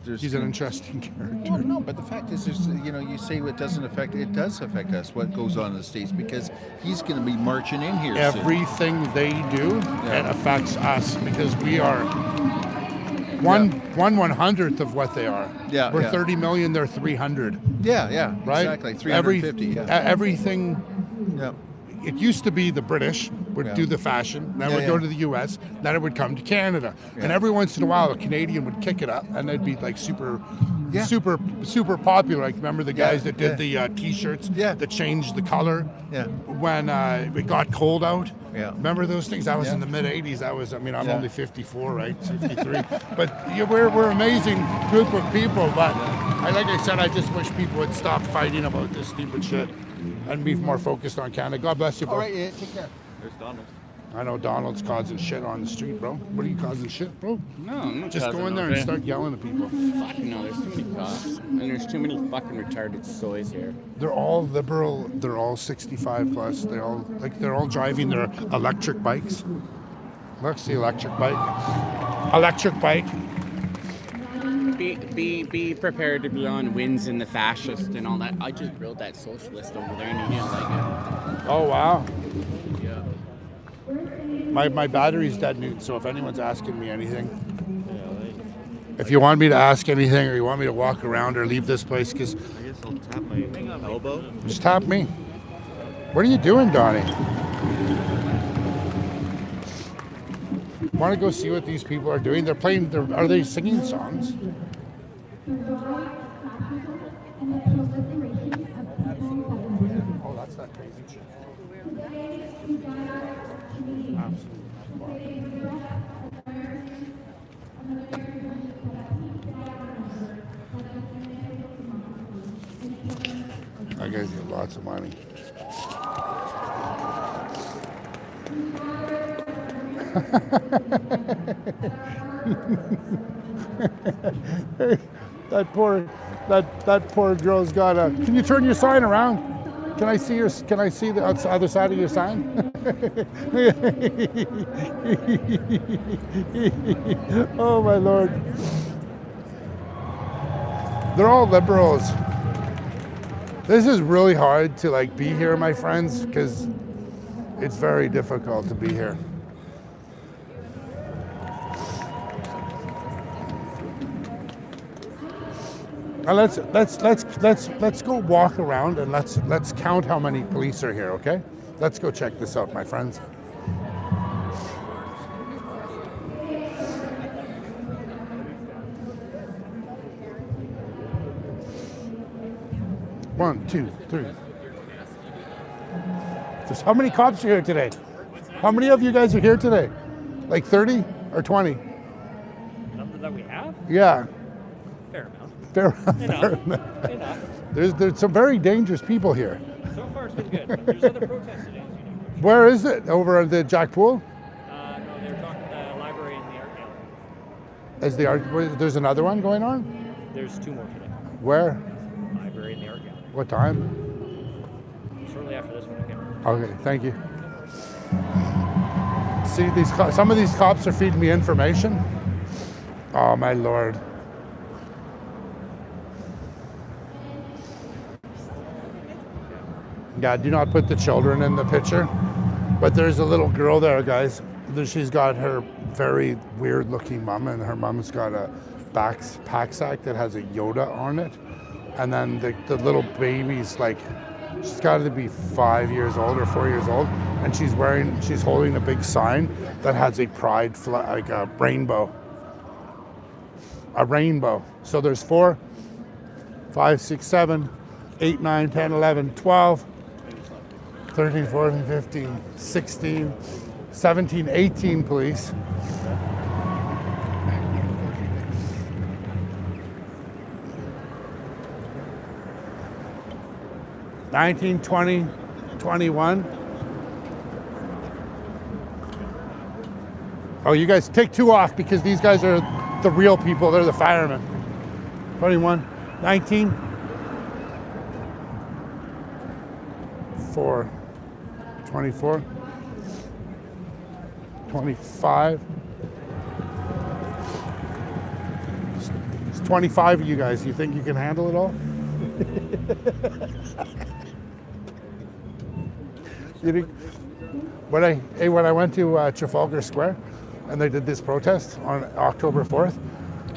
He's an interesting character. Well, no, but the fact is, you say it doesn't affect. It does affect us. What goes on in the States, because he's going to be marching in here. Everything they do, it affects us, because we are one 1/100th of what they are. Yeah, we're yeah. 30 million. They're 300. Yeah, Right. exactly. 350. Everything. Yeah. It used to be the British would do the fashion, then it would go to the U.S., then it would come to Canada, and every once in a while a Canadian would kick it up, and they'd be like super popular. Like remember the guys that did the T-shirts that changed the color when it got cold out. Yeah. Remember those things? That was in the mid '80s. I'm only 54, right? 53. But we're an amazing group of people. But like I said, I just wish people would stop fighting about this stupid shit and be more focused on Canada. God bless you, bro. All right, take care. There's Donald. I know Donald's causing shit on the street, bro. What are you causing shit, bro? No, I'm not Just go in there and start yelling at people. Fuck no, there's too many cops. And there's too many fucking retarded soys here. They're all liberal. They're all 65 plus. They're all driving their electric bikes. Look, the electric bike. Electric bike. Be prepared to be on wins in the fascist and all that. I just grilled that socialist over there and he didn't like it. Oh wow. Yeah. My battery's dead, Newt. So if anyone's asking me anything, if you want me to ask anything or you want me to walk around or leave this place, because I guess I'll tap my elbow. just tap me. What are you doing, Donnie? Want to go see what these people are doing? They're playing. Are they singing songs? Oh, that's that crazy shit. I guess you have lots of money. that poor girl's got a. Can you turn your sign around? Can I see the other side of your sign? Oh my Lord. They're all liberals. This is really hard to be here, my friends, because it's very difficult to be here. Now let's go walk around and let's count how many police are here, okay? Let's go check this out, my friends. One, two, three. Just how many cops are here today? How many of you guys are here today? Like 30 or 20? Number that we have? Yeah. Fair amount. Fair enough. Enough. There's some very dangerous people here. So far it's been good. There's other protests today, as you know. Where is it? Over at the Jack Pool? No, they're talking the library and the art gallery. Is the art? There's another one going on? There's two more today. Where? Library and the art gallery. What time? Shortly after this one, okay. Okay, thank you. See, some of these cops are feeding me information. Oh my Lord. Yeah, do not put the children in the picture. But there's a little girl there, guys. She's got her very weird looking mom, and her mom's got a pack sack that has a Yoda on it. And then the little baby's she's got to be 5 years old or 4 years old. And she's holding a big sign that has a pride flag, like a rainbow. A rainbow. So there's 4, 5, 6, 7, 8, 9, 10, 11, 12, 13, 14, 15, 16, 17, 18 police. $19, $20, $21. Oh, you guys take 2 off because these guys are the real people. They're the firemen. 21, 19, 4, 24, 25. It's 25 of you guys. You think you can handle it all? When I went to Trafalgar Square and they did this protest on October 4th,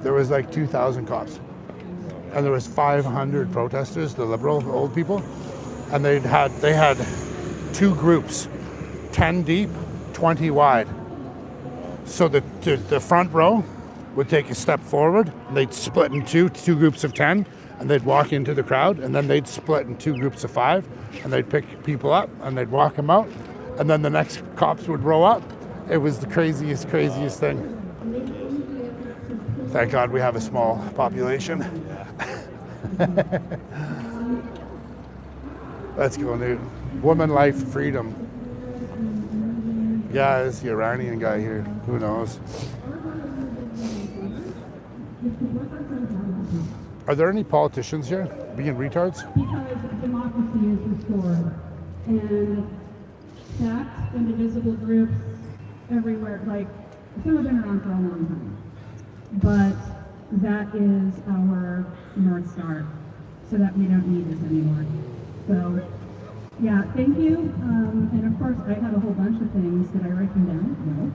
there was 2,000 cops. And there was 500 protesters, the liberal old people. And they had 2 groups, 10 deep, 20 wide. So the front row would take a step forward, and they'd split in two groups of 10, and they'd walk into the crowd, and then they'd split in 2 groups of 5, and they'd pick people up, and they'd walk them out, and then the next cops would row up. It was the craziest thing. Thank God we have a small population. Let's go, dude. Woman, life, freedom. Yeah, it's the Iranian guy here. Who knows? Are there any politicians here being retards? Because democracy is restored and stacked, indivisible groups everywhere, like some have been around for a long time, but that is our North Star, so that we don't need this anymore. So, yeah, thank you. And of course, I have a whole bunch of things that I written down.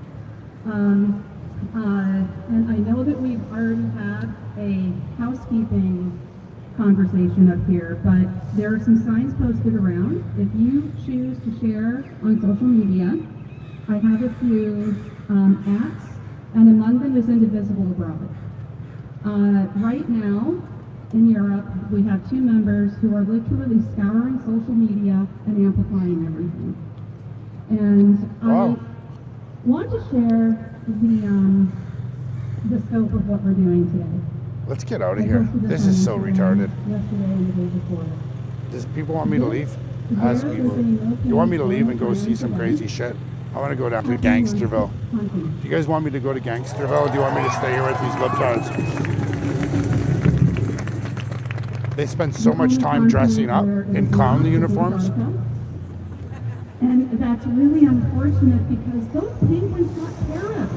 And I know that we've already had a housekeeping conversation up here, but there are some signs posted around. If you choose to share on social media, I have a few acts, and among them is Indivisible Abroad. Right now, in Europe, we have 2 members who are literally scouring social media and amplifying everything. And Wow. I want to share the scope of what we're doing today. Let's get out of I here. posted This on is so Instagram retarded. Yesterday and the day before. Does people want me to leave? Ask people. You want me to leave and go see some crazy shit? I want to go down to Gangsterville. Do you guys want me to go to Gangsterville, or do you want me to stay here with these libtards? They spend so much time dressing up in clown uniforms. And that's really unfortunate because those penguins got tariffs.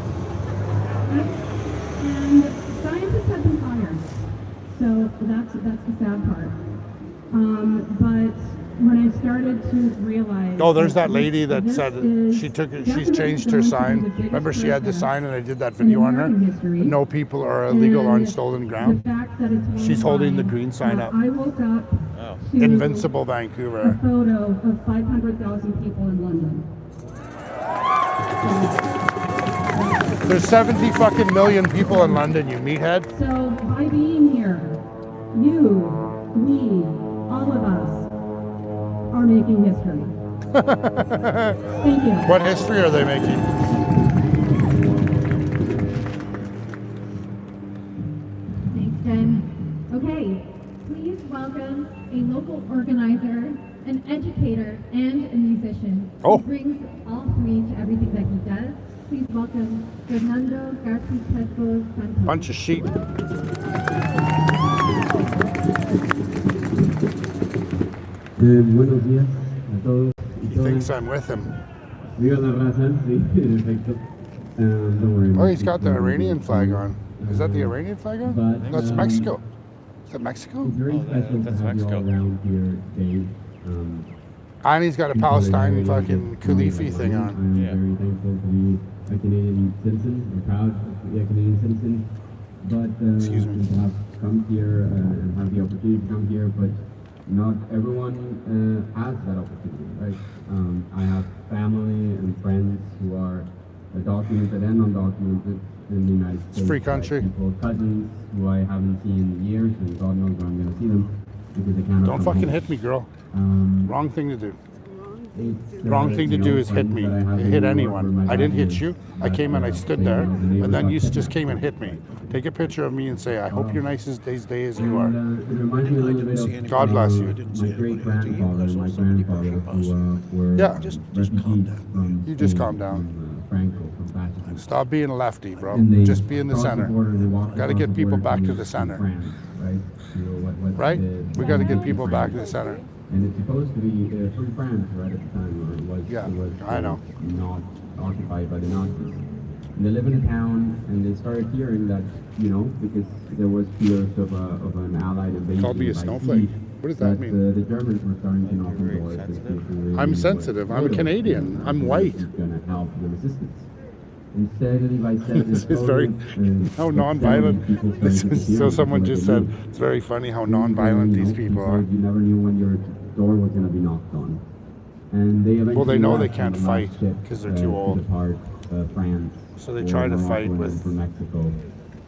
And scientists have been fired. So that's the sad part. But when I started to realize... Oh, there's that lady that said she's changed her sign. Remember she had the sign and I did that video on her? No people are illegal on stolen ground. She's holding the green sign up. I woke up to Invincible a Vancouver. photo of 500,000 people in London. There's 70 fucking million people in London, you meathead. So by being here, you, we, all of us are making history. Thank you. What history are they making? Thanks, Jen. Okay, please welcome a local organizer, an educator, and a musician. Oh. He brings all 3 to everything that he does. Please welcome Fernando García-Santos. Bunch of sheep. Buenos días a todos y He todas. thinks I'm with him. Viva la raza, sí, en efecto. Don't worry. Oh, he's got the Iranian flag on. Is that the Iranian flag on? But, That's Mexico. Is that Mexico? It's very special to have you all around here today. And he's got a people Palestine that are fucking very Khalifi thing on. I'm very thankful to be a Canadian citizen. I'm proud to be a Canadian citizen. But Excuse me. to have come here and have the opportunity to come here, but not everyone has that opportunity, right? I have family and friends who are documented and undocumented in the United States. It's free country. Right? People, cousins who I haven't seen in years, and God knows when I'm going to see them because they cannot. Don't come fucking home. hit me, girl. Wrong thing to do. It's, Wrong thing to you do know, is hit friends me, that I have hit anymore anyone. for my I didn't hit family you. I that, came and I stood they there, were the neighbors and then you outside. just came and hit me. Take a picture of me and say, I hope you're nice as day as you are. And, it reminds me a little bit of God bless you. my great grandfather and my grandfather who were Yeah. refugees from You just Spain, calm down. from, Franco, from fascism. Stop being a lefty, bro. And they Just be in the crossed center. border, they walked Got to across get the people border back to to the center. France, right? To what Right? the- We got to get what people back to the France center. And it's supposed to be free France, right, at the time, or it was, Yeah, it was I know. not occupied by the Nazis. And they live in a town, and they started hearing that, you know, because there was fears of an allied invasion. Called me a by snowflake. sea, What does that mean? The Germans were starting to knock on doors. I'm sensitive. I'm a Canadian. I'm white. Going to help the resistance. Instead, Levi said This is very how non-violent. This is, so someone just said it's very funny how non-violent these people are. You never knew when your door was going to be knocked on. And they Well, they eventually know they left can't on the last fight ship, 'cause they're too to old. depart France. So they or try to Morocco fight and with- from Mexico,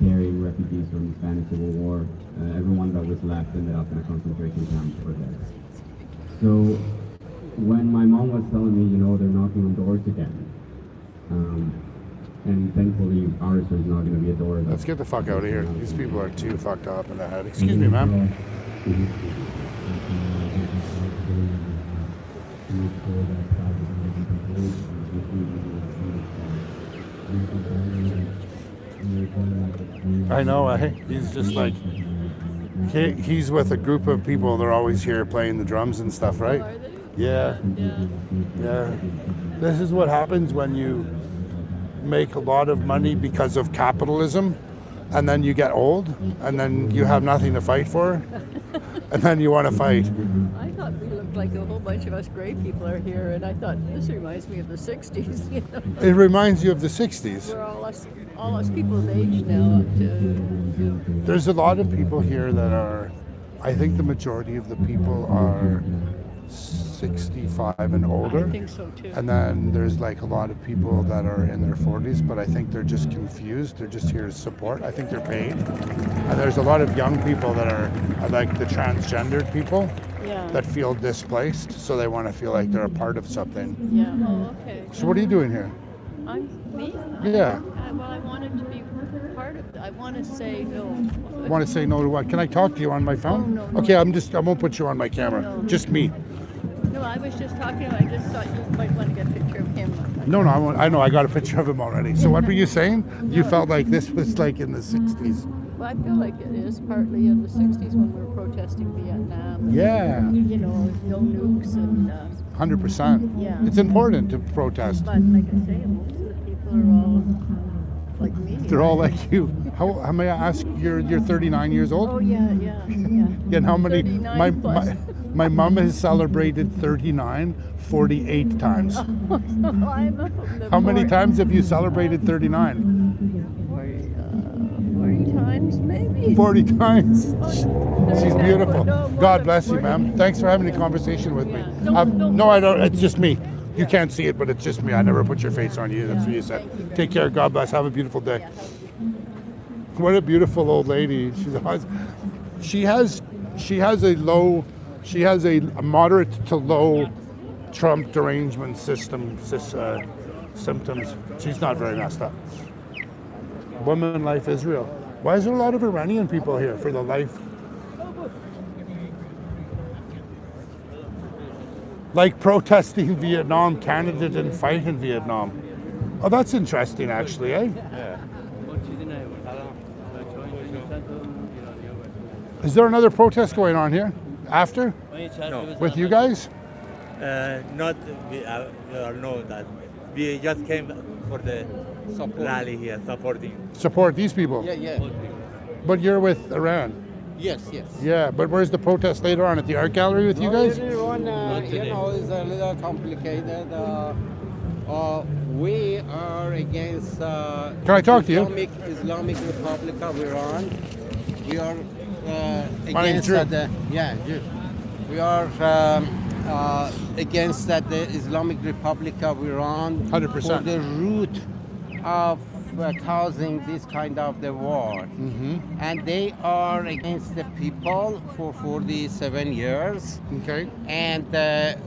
carrying refugees from the Spanish Civil War. Everyone that was left ended up in a concentration camp for dead. So when my mom was telling me, you know, they're knocking on doors again, and thankfully ours is not going to be a door. Let's get the fuck out of here. These people are too fucked up in the head. Excuse me, ma'am. I know, he's just like, he's with a group of people. They're always here playing the drums and stuff, right? Are they? Yeah. Yeah. This is what happens when you make a lot of money because of capitalism, and then you get old, and then you have nothing to fight for, and then you want to fight. I thought we looked like a whole bunch of us gray people are here, and I thought this reminds me of the 60s. You know? It reminds you of the 60s. We're all us people of age now. Up to, There's a lot of people here that are, I think the majority of the people are 65 and older. I think so too. And then there's like a lot of people that are in their 40s, but I think they're just confused. They're just here to support. I think they're paid. And there's a lot of young people that are like the transgendered people that feel displaced, so they want to feel like they're a part of something. Yeah. Oh, okay. So what are you doing here? Me? Yeah. Well, I wanted to be part of it. I want to say no. Want to say no to what? Can I talk to you on my phone? No, no. Okay, I won't put you on my camera. No. Just me. No, I was just talking. I just thought you might want to get a picture of him. No, I won't. I know. I got a picture of him already. So what were you saying? You felt like this was like in the 60s. Well, I feel like it is partly in the 60s when we were protesting Vietnam. Yeah. You know, no nukes and. 100%. Yeah. It's important to protest. But like I say, most of the people are all like me. They're all like you. How may I ask? You're 39 years old. Oh yeah. And how many? 39 plus. My mom has celebrated 39 48 times. I'm up from the How many times have you celebrated 39? 40 times maybe. 40 times. She's beautiful. No, more God than bless you, 40. ma'am. Thanks for having a conversation with me. Yeah. No, I don't. It's just me. You can't see it, but it's just me. I never put your face on you. That's what you said. Take care. God bless. Have a beautiful day. What a beautiful old lady. She has a moderate to low Trump derangement symptoms. She's not very messed up. Women Life Israel. Why is there a lot of Iranian people here for the life? Like protesting Vietnam, Canada didn't fight in Vietnam. Oh, that's interesting actually, eh? Yeah. Is there another protest going on here after? No. With you guys? Not, we know that. We just came for the rally here, supporting. Support these people? Yeah. But you're with Iran? Yes. Yeah, but where's the protest later on? At the art gallery with you guys? Everyone, it's a little complicated. We are against Can I talk to you? Islamic Republic of Iran. We are My name's against Drew. Drew. We are against that the Islamic Republic of Iran 100%. for the root of causing this kind of the war. And they are against the people for 47 years. Okay. And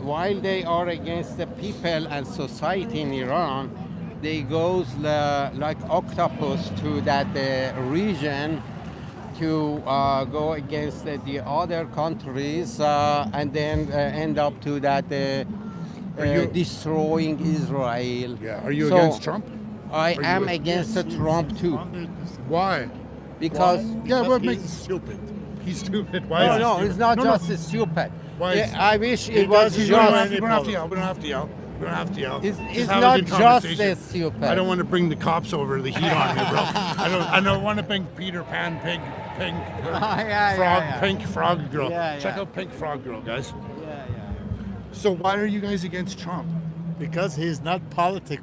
while they are against the people and society in Iran, they goes like octopus to that region to go against the other countries and then end up to that destroying Israel. Yeah. Are you So, against Trump? I Are you am with- against Trump too. Why? Because Yeah, what makes stupid? He's stupid. Why? is he no, stupid? it's not No, just stupid. Why is- I wish it was We just. don't have to yell. We don't have to yell. It's Just have a not good just conversation. as stupid. I don't want to bring the cops over the heat on me, bro. I don't want to bring Peter Pan, pink, pink frog girl. Check out Pink Frog Girl, guys. So why are you guys against Trump? Because he's not politic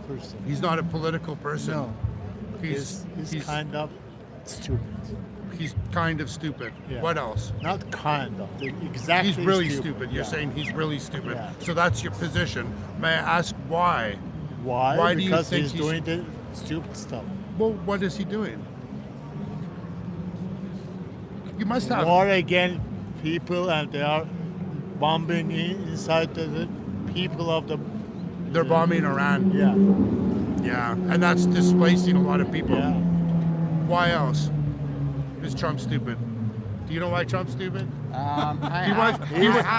person. He's not a political person. No. He's kind of stupid. He's kind of stupid. Yeah. What else? Not kind of. Exactly. He's really stupid. You're saying he's really stupid. Yeah. So that's your position. May I ask why? Why? Why do you Because think he's doing the stupid stuff. Well, what is he doing? You must have. War against people, and they are bombing inside the people of the. They're bombing Iran. Yeah. Yeah, and that's displacing a lot of people. Yeah. Why else? Is Trump stupid? Do you know why Trump's stupid?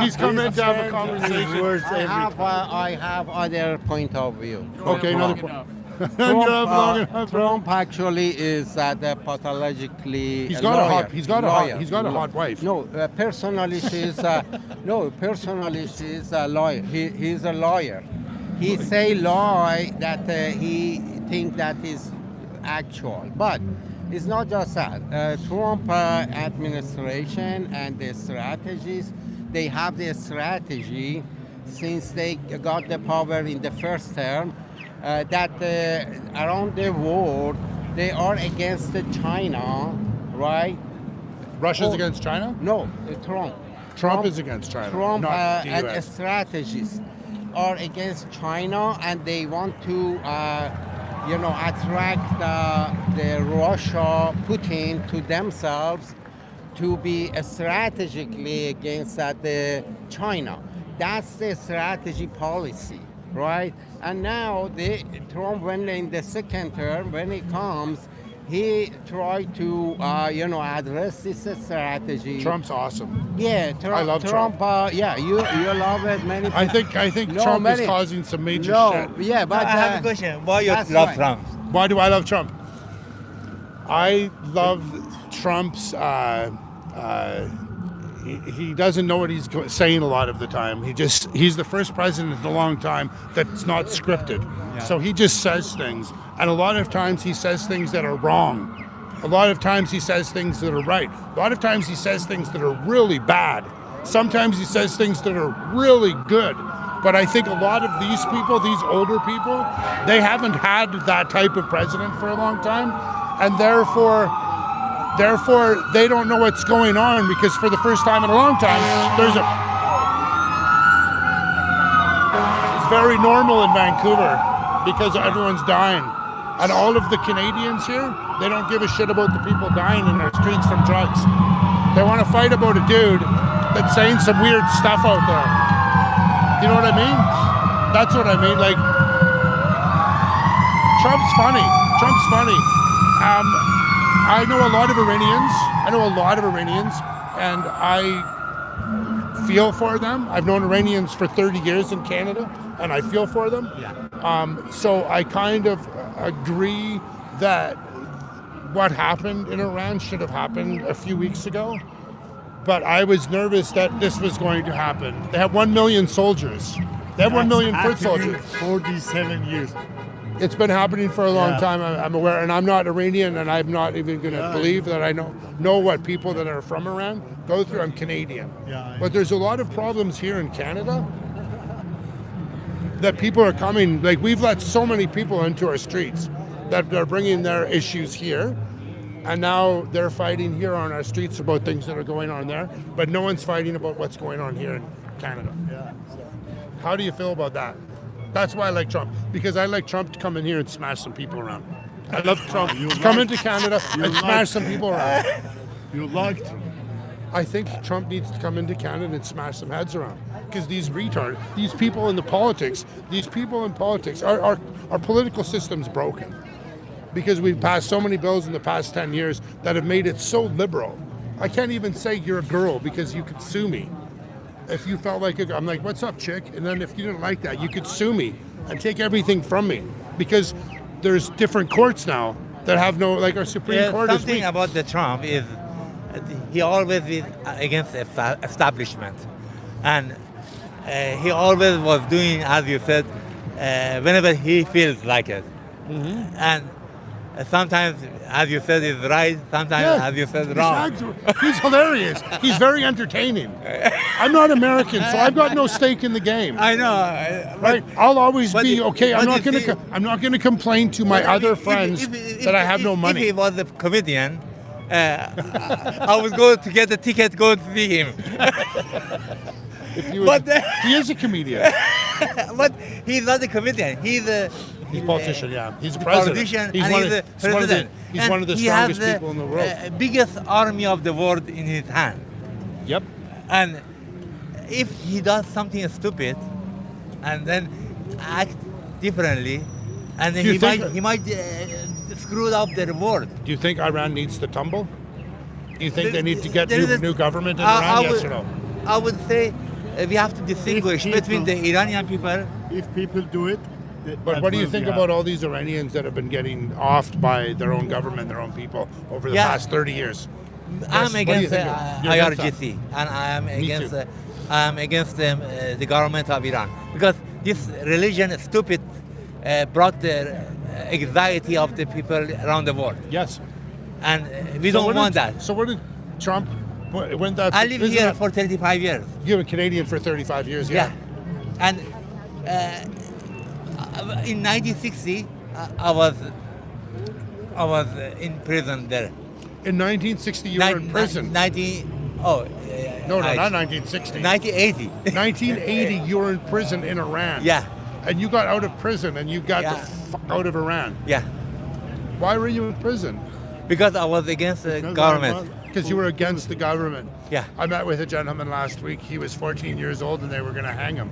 He's come in to have a conversation. I have other point of view. Okay, another point. Trump actually is pathologically He's a got lawyer. he's got a hot wife. No, personally she's a lawyer. He's a lawyer. He say lie that he think that is actual, but it's not just that. Trump administration and the strategies, they have the strategy since they got the power in the first term that around the world they are against China, right? Russia's against China? No, Trump. Trump is against China. Trump not the and US. strategists are against China, and they want to, attract the Russia, Putin to themselves to be strategically against the China. That's the strategy policy, right? And now Trump, when in the second term, when he comes, he tried to, address this strategy. Trump's awesome. Yeah, I love Trump. Yeah, you love it. Many. I think Trump is causing some major shit. Yeah, but I have a question. Why you that's love right. Trump? Why do I love Trump? I love Trump's. He doesn't know what he's saying a lot of the time. He's the first president in a long time that's not scripted. So he just says things, and a lot of times he says things that are wrong. A lot of times he says things that are right. A lot of times he says things that are really bad. Sometimes he says things that are really good. But I think a lot of these people, these older people, they haven't had that type of president for a long time, and therefore they don't know what's going on, because for the first time in a long time, it's very normal in Vancouver because everyone's dying. And all of the Canadians here, they don't give a shit about the people dying in our streets from drugs. They want to fight about a dude that's saying some weird stuff out there. You know what I mean? That's what I mean. Like, Trump's funny. I know a lot of Iranians. And I feel for them. I've known Iranians for 30 years in Canada, and I feel for them. So I kind of agree that what happened in Iran should have happened a few weeks ago. But I was nervous that this was going to happen. They have 1 million soldiers. They have 1 million foot soldiers. 47 years. It's been happening for a long time. I'm aware, and I'm not Iranian, and I'm not even going to believe that I know what people that are from Iran go through. I'm Canadian. But there's a lot of problems here in Canada that people are coming. Like, we've let so many people into our streets that they're bringing their issues here. And now they're fighting here on our streets about things that are going on there, but no one's fighting about what's going on here in Canada. How do you feel about that? That's why I like Trump, because I like Trump to come in here and smash some people around. I love Trump to come into Canada and smash some people around. You liked? I think Trump needs to come into Canada and smash some heads around, because these retards, these people in politics, our political system's broken. Because we've passed so many bills in the past 10 years that have made it so liberal. I can't even say you're a girl, because you could sue me. If you felt like I'm like, what's up, chick? And then if you didn't like that, you could sue me and take everything from me, because there's different courts now that have no, like our Supreme Court is weak. Something about the Trump is he always is against establishment. And he always was doing, as you said, whenever he feels like it. And sometimes, as you said, is right. Sometimes, as you said, wrong. He's hilarious. He's very entertaining. I'm not American, so I've got no stake in the game. I know. Right? I'll always be okay. I'm not going to complain to my other friends that I have no money. If he was a comedian, I would go to get the ticket, go to see him. He is a comedian. But he's not a comedian. He's a politician, yeah. He's a president. He's one of the strongest people in the world. Biggest army of the world in his hand. Yep. And if he does something stupid, and then act differently, and then he might screw up the world. Do you think Iran needs to tumble? Do you think they need to get new government in Iran? Yes or no? I would say we have to distinguish between the Iranian people. If people do it, But what do you think about all these Iranians that have been getting offed by their own government, their own people, over the past 30 years? I'm against IRGC, and I'm against the government of Iran, because this religion is stupid, brought the anxiety of the people around the world. Yes. And we don't want that. So what did Trump, when that... I live here for 35 years. You've been Canadian for 35 years, yeah. And in 1960, I was in prison there. In 1960, you were in prison? Not 1960. 1980. 1980, you were in prison in Iran. Yeah. And you got out of prison and you got the fuck out of Iran. Yeah. Why were you in prison? Because I was against the government. Because you were against the government. Yeah. I met with a gentleman last week. He was 14 years old and they were going to hang him.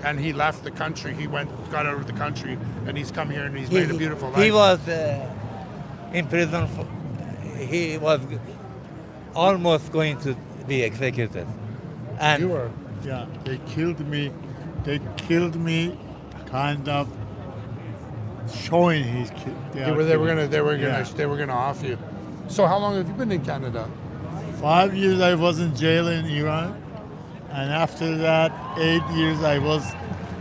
And he left the country. He got out of the country, and he's come here and he's made a beautiful life. He was in prison. He was almost going to be executed. And you were? Yeah, they killed me. They killed me, kind of showing his kid. They were gonna off you. So how long have you been in Canada? 5 years I was in jail in Iran. And after that, 8 years I was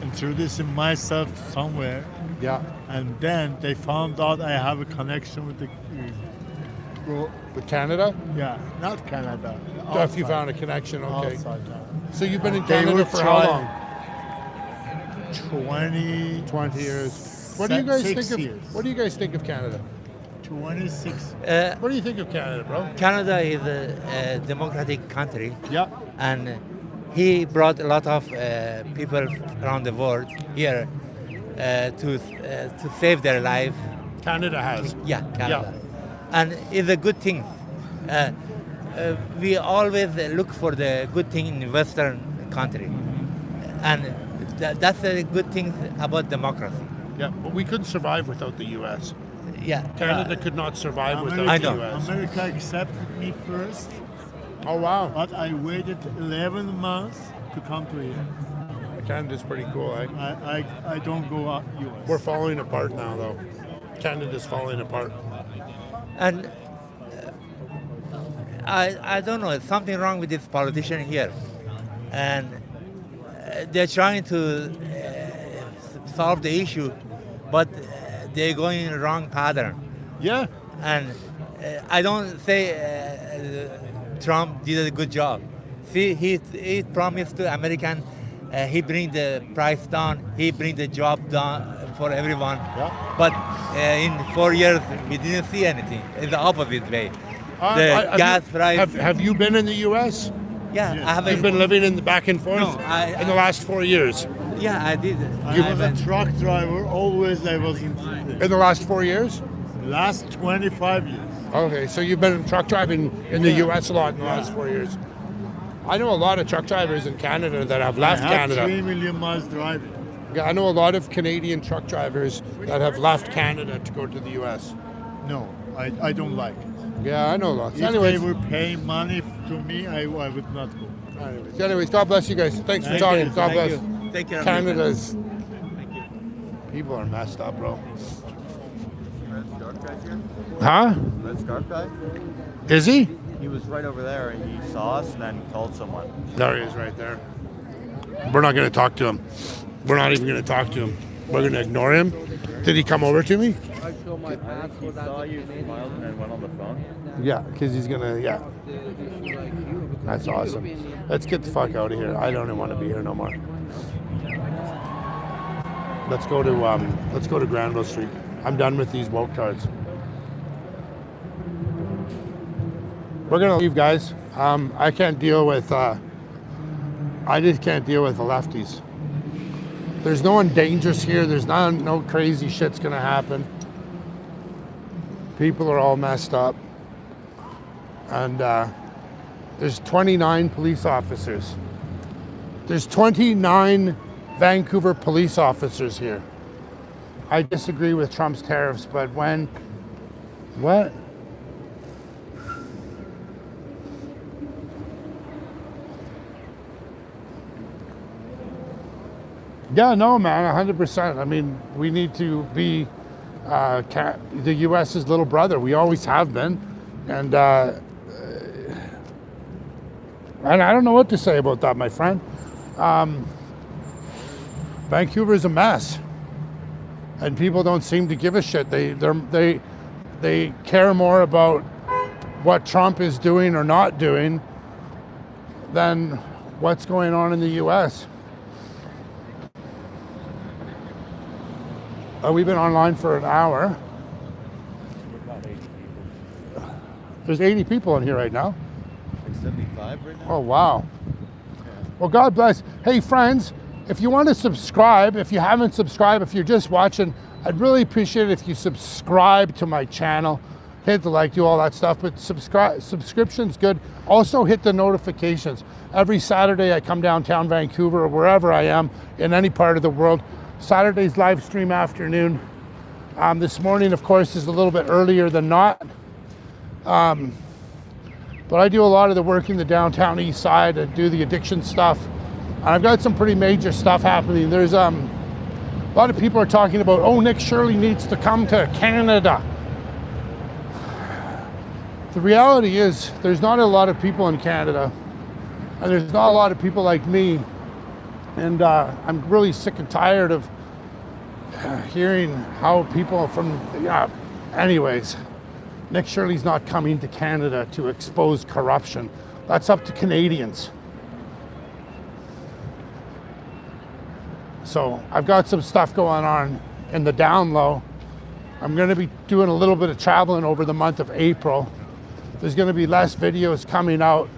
introducing myself somewhere. Yeah. And then they found out I have a connection with the... with Canada? Yeah, not Canada. If you found a connection, okay. Outside, so you've been in Canada for how long? 20 years. What do you guys think of? Years. What do you guys think of Canada? 26. What do you think of Canada, bro? Canada is a democratic country. Yeah. And he brought a lot of people around the world here to save their life. Canada has. Yeah, Canada. Yeah. And it's a good thing. We always look for the good thing in Western country. And that's a good thing about democracy. Yeah, but we couldn't survive without the U.S. Yeah. Canada could not survive without the U.S. America accepted me first. Oh, wow. But I waited 11 months to come to here. Canada's pretty cool, eh? I don't go out U.S. We're falling apart now, though. Canada's falling apart. And I don't know, something wrong with this politician here. And they're trying to solve the issue, but they're going in the wrong pattern. Yeah. And I don't say Trump did a good job. See, he promised to American, he bring the price down, he bring the job down for everyone. Yeah. But in 4 years, we didn't see anything. It's the opposite way. The gas price. Have you been in the U.S.? Yeah, I have. You've been living in the back and forth in the last 4 years. Yeah, I did. I was a truck driver. Always I was in the last 4 years? Last 25 years. Okay, so you've been truck driving in the U.S. a lot in the last 4 years. I know a lot of truck drivers in Canada that have left Canada. 3 million miles driving. Yeah, I know a lot of Canadian truck drivers that have left Canada to go to the U.S. No, I don't like it. Yeah, I know lots. If they were paying money to me, I would not go. Anyways, God bless you guys. Thanks for talking. God bless. You. Take care. Canada's people are messed up, bro. Huh? Red scarf guy? Is he? He was right over there, and he saw us and then called someone. There he is, right there. We're not going to talk to him. We're not even going to talk to him. We're going to ignore him. Did he come over to me? I show my passport. He saw you, smiled, and then went on the phone. Yeah, because he's going to, yeah. That's awesome. Let's get the fuck out of here. I don't even want to be here no more. Let's go to Granville Street. I'm done with these woke cards. We're gonna leave, guys. I can't deal with. I just can't deal with the lefties. There's no one dangerous here. There's no crazy shit's gonna happen. People are all messed up, and there's 29 police officers. There's 29 Vancouver police officers here. I disagree with Trump's tariffs, but what? Yeah, no, man, 100%. I mean, we need to be the U.S.'s little brother. We always have been. And I don't know what to say about that, my friend. Vancouver is a mess. And people don't seem to give a shit. They care more about what Trump is doing or not doing than what's going on in the U.S. We've been online for an hour. There's 80 people in here right now. Like 75 right now? Oh, wow. Well, God bless. Hey, friends, if you want to subscribe, if you haven't subscribed, if you're just watching, I'd really appreciate it if you subscribe to my channel. Hit the like, do all that stuff, but subscription's good. Also hit the notifications. Every Saturday I come downtown Vancouver or wherever I am in any part of the world. Saturday's live stream afternoon. This morning, of course, is a little bit earlier than not. But I do a lot of the work in the downtown east side and do the addiction stuff. And I've got some pretty major stuff happening. There's a lot of people are talking about, oh, Nick Shirley needs to come to Canada. The reality is there's not a lot of people in Canada, and there's not a lot of people like me. And I'm really sick and tired of hearing how people from, anyways, Nick Shirley's not coming to Canada to expose corruption. That's up to Canadians. So I've got some stuff going on in the down low. I'm going to be doing a little bit of traveling over the month of April. There's going to be less videos coming out,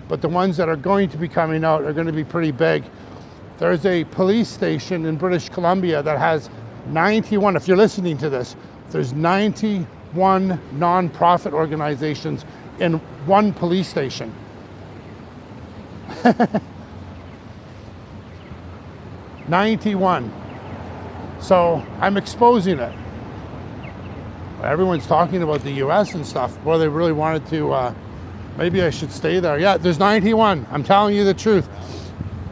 but the ones that are going to be coming out are going to be pretty big. There's a police station in British Columbia that has 91, if you're listening to this, there's 91 non-profit organizations in one police station. 91. So I'm exposing it. Everyone's talking about the US and stuff. Well, they really wanted to, maybe I should stay there. Yeah, there's 91. I'm telling you the truth.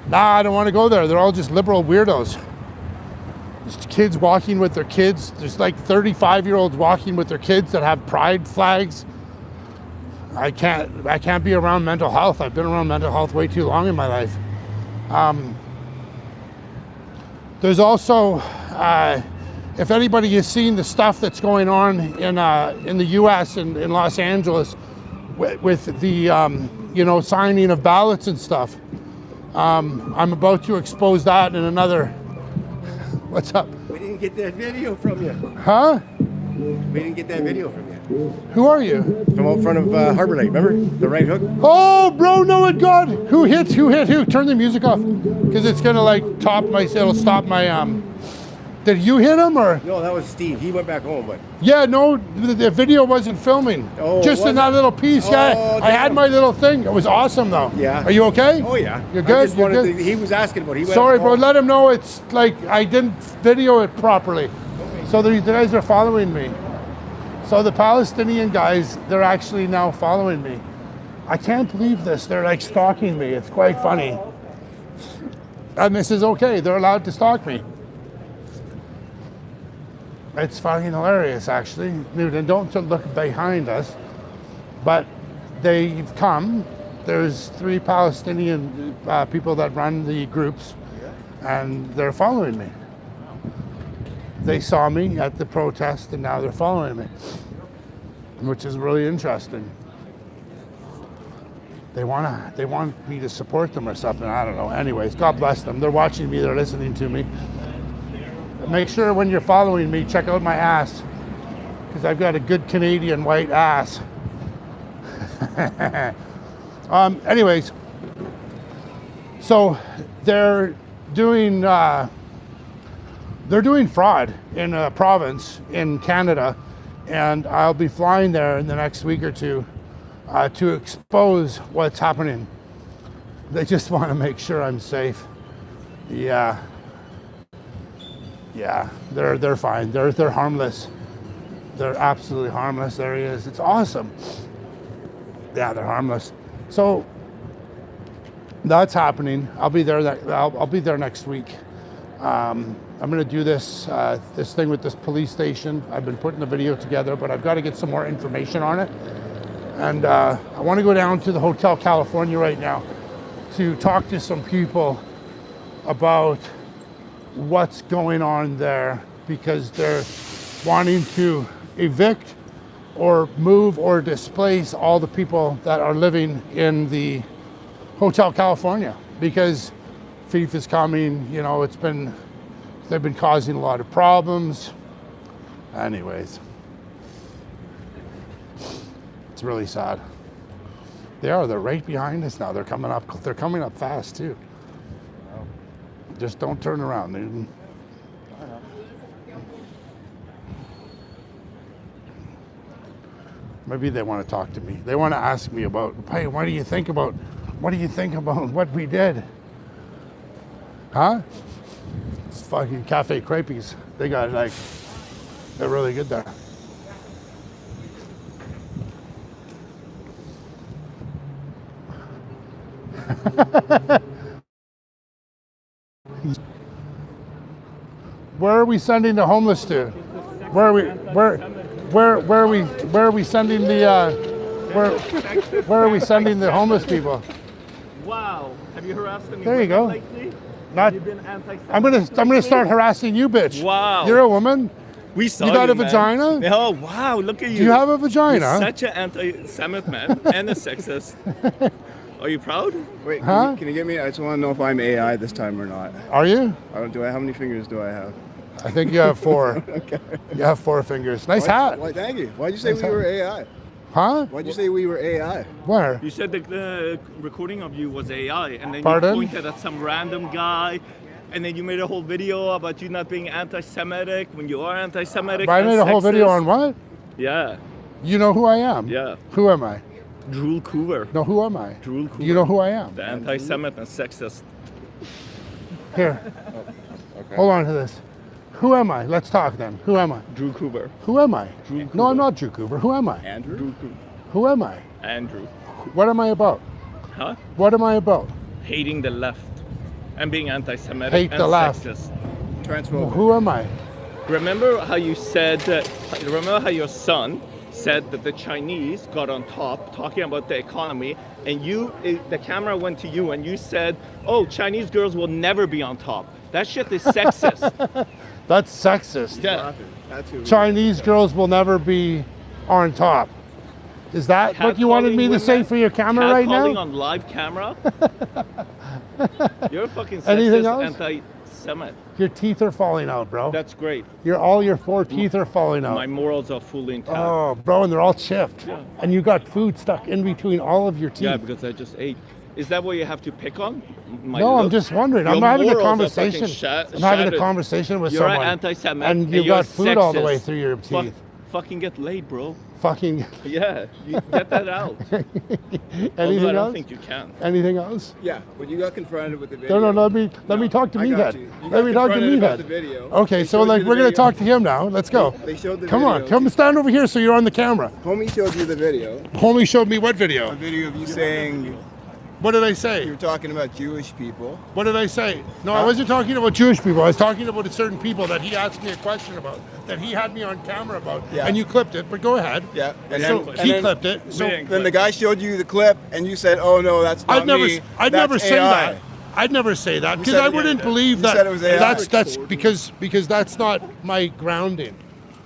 Nah, I don't want to go there. They're all just liberal weirdos. There's kids walking with their kids. There's like 35-year-olds walking with their kids that have pride flags. I can't be around mental health. I've been around mental health way too long in my life. There's also, if anybody has seen the stuff that's going on in the U.S. and in Los Angeles with the signing of ballots and stuff, I'm about to expose that in another. What's up? We didn't get that video from you. Huh? We didn't get that video from you. Who are you? From out front of Harbor Lake, remember? The right hook? Oh, bro, no, it God. Who hit who? Turn the music off. Because it's going to like it'll stop my, did you hit him or? No, that was Steve. He went back home, but. Yeah, no, the video wasn't filming. Oh, just in that little piece, yeah. Oh, I had my little thing. It was awesome though. Yeah. Are you okay? Oh, yeah. You're good? I just wanted he was asking about it. He went Sorry, home. bro, let him know it's like I didn't video it properly. Okay. So the guys are following me. So the Palestinian guys, they're actually now following me. I can't believe this. They're like stalking me. It's quite funny. And this is okay. They're allowed to stalk me. It's fucking hilarious, actually. Dude, and don't look behind us. But they've come. There's 3 Palestinian people that run the groups, and they're following me. They saw me at the protest, and now they're following me, which is really interesting. They want me to support them or something. I don't know. Anyways, God bless them. They're watching me. They're listening to me. Make sure when you're following me, check out my ass, because I've got a good Canadian white ass. Anyways, so they're doing fraud in a province in Canada, and I'll be flying there in the next week or two to expose what's happening. They just want to make sure I'm safe. Yeah, they're fine. They're harmless. They're absolutely harmless. There he is. It's awesome. Yeah, they're harmless. So that's happening. I'll be there. I'll be there next week. I'm going to do this this thing with this police station. I've been putting the video together, but I've got to get some more information on it. And I want to go down to the Hotel California right now to talk to some people about what's going on there, because they're wanting to evict or move or displace all the people that are living in the Hotel California, because FIFA's coming, you know, they've been causing a lot of problems. Anyways, it's really sad. They're right behind us now. They're coming up fast too. Just don't turn around, dude. Maybe they want to talk to me. They want to ask me about, hey, what do you think about what we did? Huh? It's fucking Cafe Crepes. They got they're really good there. Where are we sending the homeless to? Where are we sending where are we sending the homeless people? Wow. Have you harassed any There you go. lately? Not. You've been anti-Semitic. I'm gonna start harassing you, bitch. Wow. You're a woman. We saw you got a man. vagina? Oh wow, look at you. Do you have a vagina? You're such an anti-Semite man and a sexist. Are you proud? Wait, Huh? can you get me? I just want to know if I'm AI this time or not. Are you? How many fingers do I have? I think you have 4. Okay. You have 4 fingers. Nice hat. Why, thank you. Why'd you say Nice we hat. were AI? Huh? Why'd you say we were AI? Where? You said the recording of you was AI, and then Pardon? you pointed at some random guy, and then you made a whole video about you not being anti-Semitic when you are anti-Semitic. I and made a whole video sexist. on what? Yeah. You know who I am? Yeah. Who am I? Drool Coover. No, who am I? Drool Coover. You know who I am? The anti-Semite and sexist. Here. Okay. Hold on to this. Who am I? Let's talk then. Who am I? Drew Coover. Who am I? Drew No, I'm Coover. not Drew Cooper. Who am I? Andrew? Drew Coover. Who am I? Andrew. What am I about? Huh? What am I about? Hating the left and being anti-Semitic Hate and the left. sexist. Transphobic. Who am I? Remember how you said, remember how your son said that the Chinese got on top talking about the economy, and the camera went to you and you said, oh, Chinese girls will never be on top. That shit is sexist. That's sexist. Yeah. That's who we Chinese girls will never be on top. Is that what you wanted me to say for your camera right Catcalling now? on live camera? You're a fucking Anything sexist else? anti-Semite. Your teeth are falling out, bro. That's great. All your 4 teeth are falling out. My morals are fully intact. Oh, bro, and they're all chipped. Yeah. And you got food stuck in between all of your teeth. Yeah, because I just ate. Is that what you have to pick on? My No, I'm look? just wondering. Your I'm having a morals are conversation. fucking I'm having a shattered. conversation with You're someone. an anti-Semite and you've you're got food all the sexist. way through your teeth. Fucking get laid, bro. Fucking. Yeah, you get that out. Although Anything I don't else? think you can. Anything else? Yeah, when you got confronted with the video. No, let me talk to I got Meathead. you. You Let got me talk to confronted about Meathead. the video. Okay, They so showed like you the we're gonna video. talk to him now. Let's go. They showed the Come on, video. come stand over here so you're on the camera. Homie showed you the video. Homie showed me what video? A video of you saying. What did I say? You were talking about Jewish people. What did I say? No, I wasn't talking about Jewish people. I was talking about certain people that he asked me a question about, that he had me on camera about, Yeah. and you clipped it. But go ahead. Yeah, And so he clipped it. So then the guy showed you the clip, and you said, "Oh no, that's not I'd never, me. I'd That's never say AI." that. I'd never say that You because said I it- wouldn't believe you that. said it was AI. That's because that's not my grounding.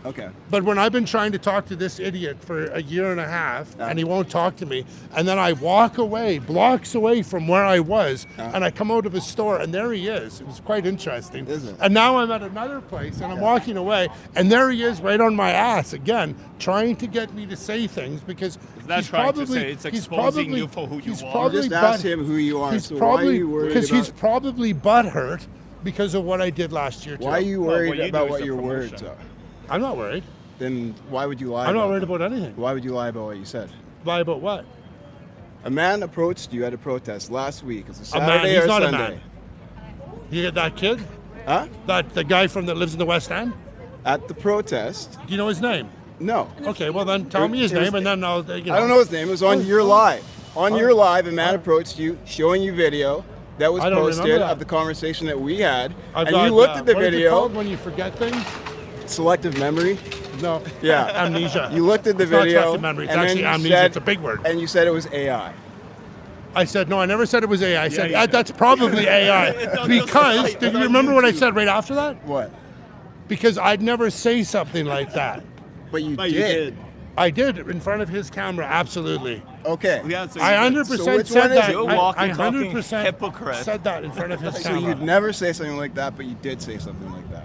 Okay. But when I've been trying to talk to this idiot for a year and a half, and he won't talk to me, and then I walk away, blocks away from where I was, and I come out of his store, and there he is. It was quite interesting. And now I'm at another place, and I'm walking away, and there he is right on my ass again, trying to get me to say things because not he's trying to probably say, it's he's exposing probably you for who you he's are. probably Just ask butt- him who you are. He's So why are probably you worried because he's about- probably butthurt because of what I did last year. Too. Why are you worried about what your words are? I'm not worried. Then why would you lie? I'm not about worried them? about anything. Why would you lie about what you said? Lie about what? A man approached you at a protest last week. It's a A man. Saturday He's or not Sunday. a man. You get that kid? Huh? The guy that lives in the West End? At the protest. Do you know his name? No. Okay, well then tell me his It was- name and then I'll. I don't know his name. It was on your live. On your live, a man approached you, showing you video that was I don't posted remember that. of the conversation that we had, I've and got, you looked at the what is it video. called when you forget things? Selective memory. No. Yeah. Amnesia. You looked at the It's not video. selective memory. It's and then actually you amnesia. said- It's a big word. And you said it was AI. I said, no, I never said it was AI. I said, you did. that's probably AI. Because, did you remember what I said right after that? What? Because I'd never say something like that. But you But you did. did. I did in front of his camera, absolutely. Okay. Yeah, so I you- 100% So which said one is that. it? You're I walking, talking 100% hypocrite. said that in front of his So camera. you'd never say something like that, but you did say something like that.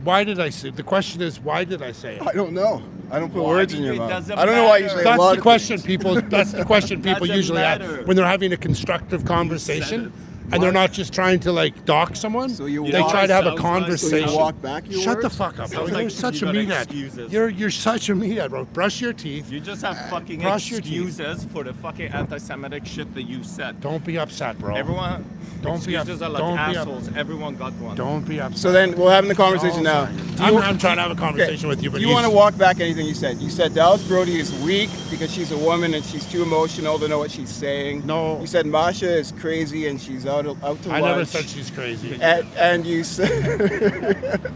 Why did I say? The question is, why did I say it? I don't know. I don't put Why words do in your you- it mouth. doesn't I don't know why you matter. say a That's lot the of question things. people. That's the question people Doesn't usually matter. have when they're having a constructive conversation, and they're not just trying to like dock someone. So you they walk- try to have a sounds like- conversation. So you walk back your Shut the words? fuck up, bro. Sounds like You're such a you got meathead. excuses. You're such a meathead, bro. Brush your teeth. You just have fucking Brush your teeth. excuses for the fucking anti-Semitic shit that you said. Don't be upset, bro. Everyone, Don't be up- excuses are like don't be up- assholes. Everyone got one. Don't be upset. So then we're having the conversation now. I'm trying to have a conversation with you, but Do you he's- want to walk back anything you said? You said Dallas Brody is weak because she's a woman and she's too emotional to know what she's saying. No. You said Masha is crazy and she's out to lunch. I never said she's crazy. And you said.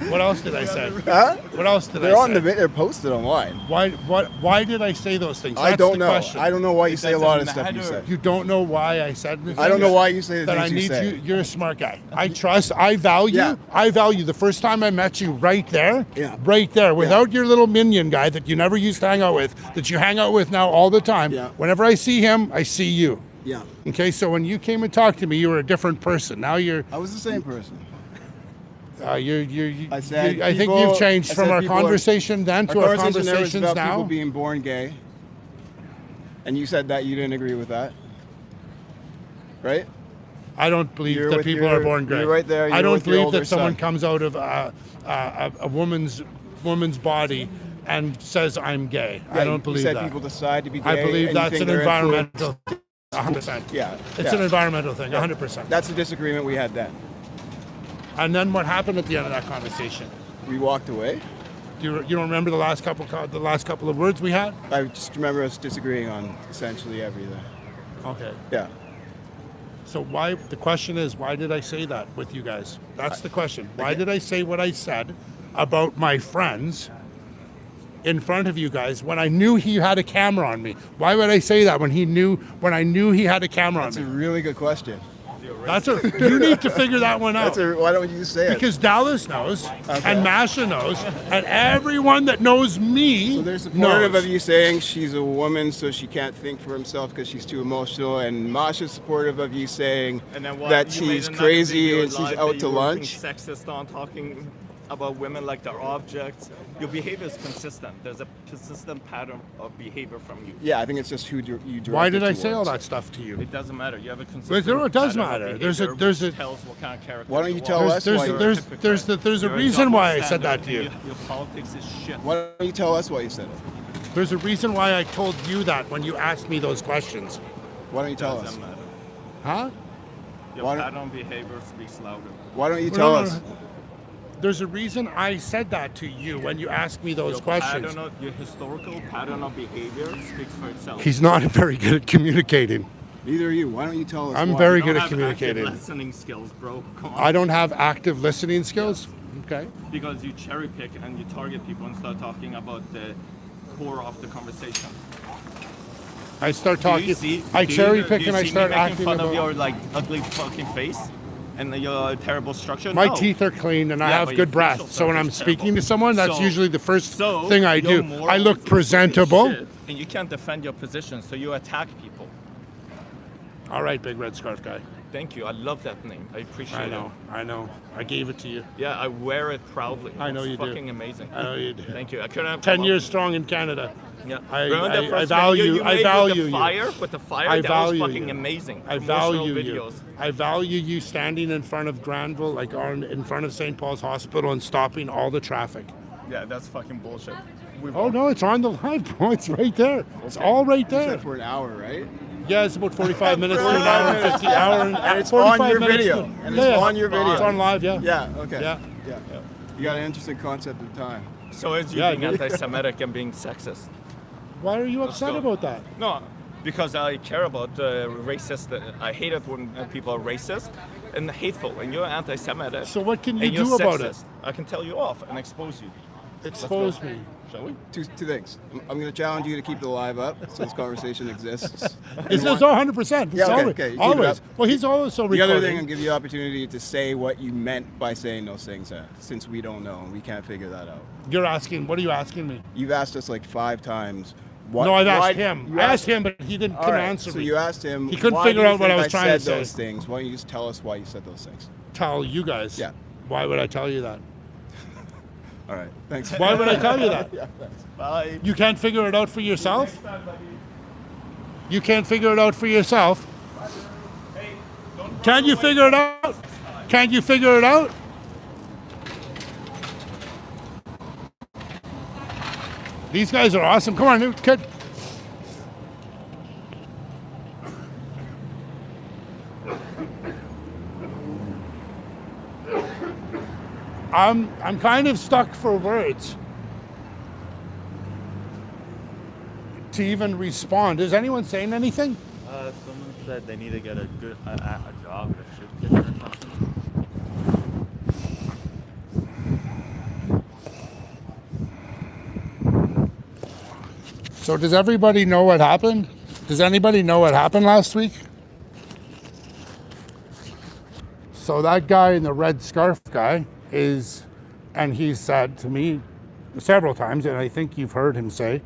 What else did I say? Huh? What else did They're I on say? the video. They're posted online. Why did I say those things? I That's don't the know. question. I don't know why you say a lot of doesn't stuff you matter. said. You don't know why I said the I don't know things why you say the that things I you need say. you. You're a smart guy. I trust. I value. Yeah. I value the first time I met you right there. Yeah. Right there, without your little minion guy that you never used to hang out with, that you hang out with now all the time. Yeah. Whenever I see him, I see you. Yeah. Okay, so when you came and talked to me, you were a different person. Now you're. I was the same person. I said I think people- you've changed I from said our people are- conversation then to our conversation there was conversations about now. people being born gay. And you said that you didn't agree with that. Right? I don't believe You're that with people your- are born gay. you're right there, I you're don't with your believe older that someone son. comes out of a woman's body and says I'm gay. Yeah, I don't believe you said that. people decide to be gay. I believe and you that's think an they're environmental. influenced. 100%. Yeah. It's yeah. an environmental thing. 100%. That's the disagreement we had then. And then what happened at the end of that conversation? We walked away. You don't remember the last couple of words we had? I just remember us disagreeing on essentially everything. Okay. Yeah. So why? The question is, why did I say that with you guys? That's the question. Why did I say what I said about my friends in front of you guys when I knew he had a camera on me? Why would I say that when I knew he had a camera That's on a me? really good question. You need to figure that one out. Why don't you just say it? Because Dallas knows, and Masha knows, and everyone that knows me So they're supportive knows. of you saying she's a woman, so she can't think for herself because she's too emotional, and Masha's supportive of you saying And then why that you made she's another crazy video and she's live out that to you were being lunch. Sexist on talking about women like they're objects. Your behavior is consistent. There's a consistent pattern of behavior from you. Yeah, I think it's just who you direct Why did it I say all towards. that stuff to you? It doesn't matter. You have a But consistent. no, it does pattern of matter. behavior There's which a- tells what kind of character. Why don't you tell are. us why there's a You're reason double why I said that standard to you. and Your politics is shit. Why don't you tell us why you said it? There's a reason why I told you that when you asked me those questions. Why don't you tell us? Doesn't matter. Huh? Your Why don't- pattern of behavior speaks louder. Why don't you Well, tell no, us? There's a reason I said that to you when you asked me those questions. Your historical pattern of behavior speaks for itself. He's not very good at communicating. Neither are you. Why don't you tell us? I'm why? very You good don't at have active communicating. listening skills, bro. Come on. I don't have active listening skills. Okay. Because you cherry pick and you target people and start talking about the core of the conversation. I start Do you talking. see- I do you- cherry do pick you and I see me start making acting fun of about. your like ugly fucking face and your terrible structure. My No. teeth are clean and I Yeah, have but your good breath. facial So when structure I'm is speaking terrible. to someone, that's So- usually the first so thing I your do. morals I look is presentable. shit, and you can't defend your position, so you attack people. All right, big red scarf guy. Thank you. I love that name. I appreciate I know. it. I know. I gave it to you. Yeah, I wear it proudly. I know It's you do. fucking amazing. I know you do. Thank you. I couldn't have 10 come years up- strong in Canada. Yeah. I Remember the first value. video you I made value with the you. fire. With the fire, I that value was fucking you. amazing. I Promotional value you. videos. I value you standing in front of Granville, like in front of St. Paul's Hospital, and stopping all the traffic. Yeah, that's fucking bullshit. We've Oh no, it's on the live, bro. It's right there. It's all right You there. said for an hour, right? Yeah, it's about 45 minutes to an hour and 50 hour And it's 45 on your minutes video. to- And yeah, it's yeah. on your video. It's on live, yeah. Yeah. Okay. Yeah. Yeah. You got an interesting concept of time. So is you Yeah, being dude. anti-Semitic and being sexist. Why are you upset go. about that? No, because I care about racist. I hate it when people are racist and hateful, and you're anti-Semitic. So what can you and you're do about sexist. I can tell you off and expose you. Expose me. Shall we? Two things. I'm going to challenge you to keep the live up so this conversation exists. It's 100%. It's Yeah, okay, always, okay, keep it always. up. Well, he's also The other recording. thing, I'll give you the opportunity to say what you meant by saying those things, since we don't know and we can't figure that out. You're asking, what are you asking me? You've asked us like 5 times. What, No, I've why- asked him. you I asked him, but he couldn't All right, answer so me. you asked him. He couldn't why figure do you out what I think was trying to said say. those things. Why don't you just tell us why you said those things? Tell you guys. Yeah. Why would I tell you that? All right. Thanks. Why would I tell you that? Yeah, thanks. Bye. You can't figure it out for yourself? You can't figure it out for yourself? Can't you figure it out? Can't you figure it out? These guys are awesome. Come on, new kid. I'm kind of stuck for words to even respond. Is anyone saying anything? Someone said they need to get a good a job at a ship kitchen or something. So does everybody know what happened? Does anybody know what happened last week? So that guy in the red scarf guy is, and he said to me several times, and I think you've heard him say,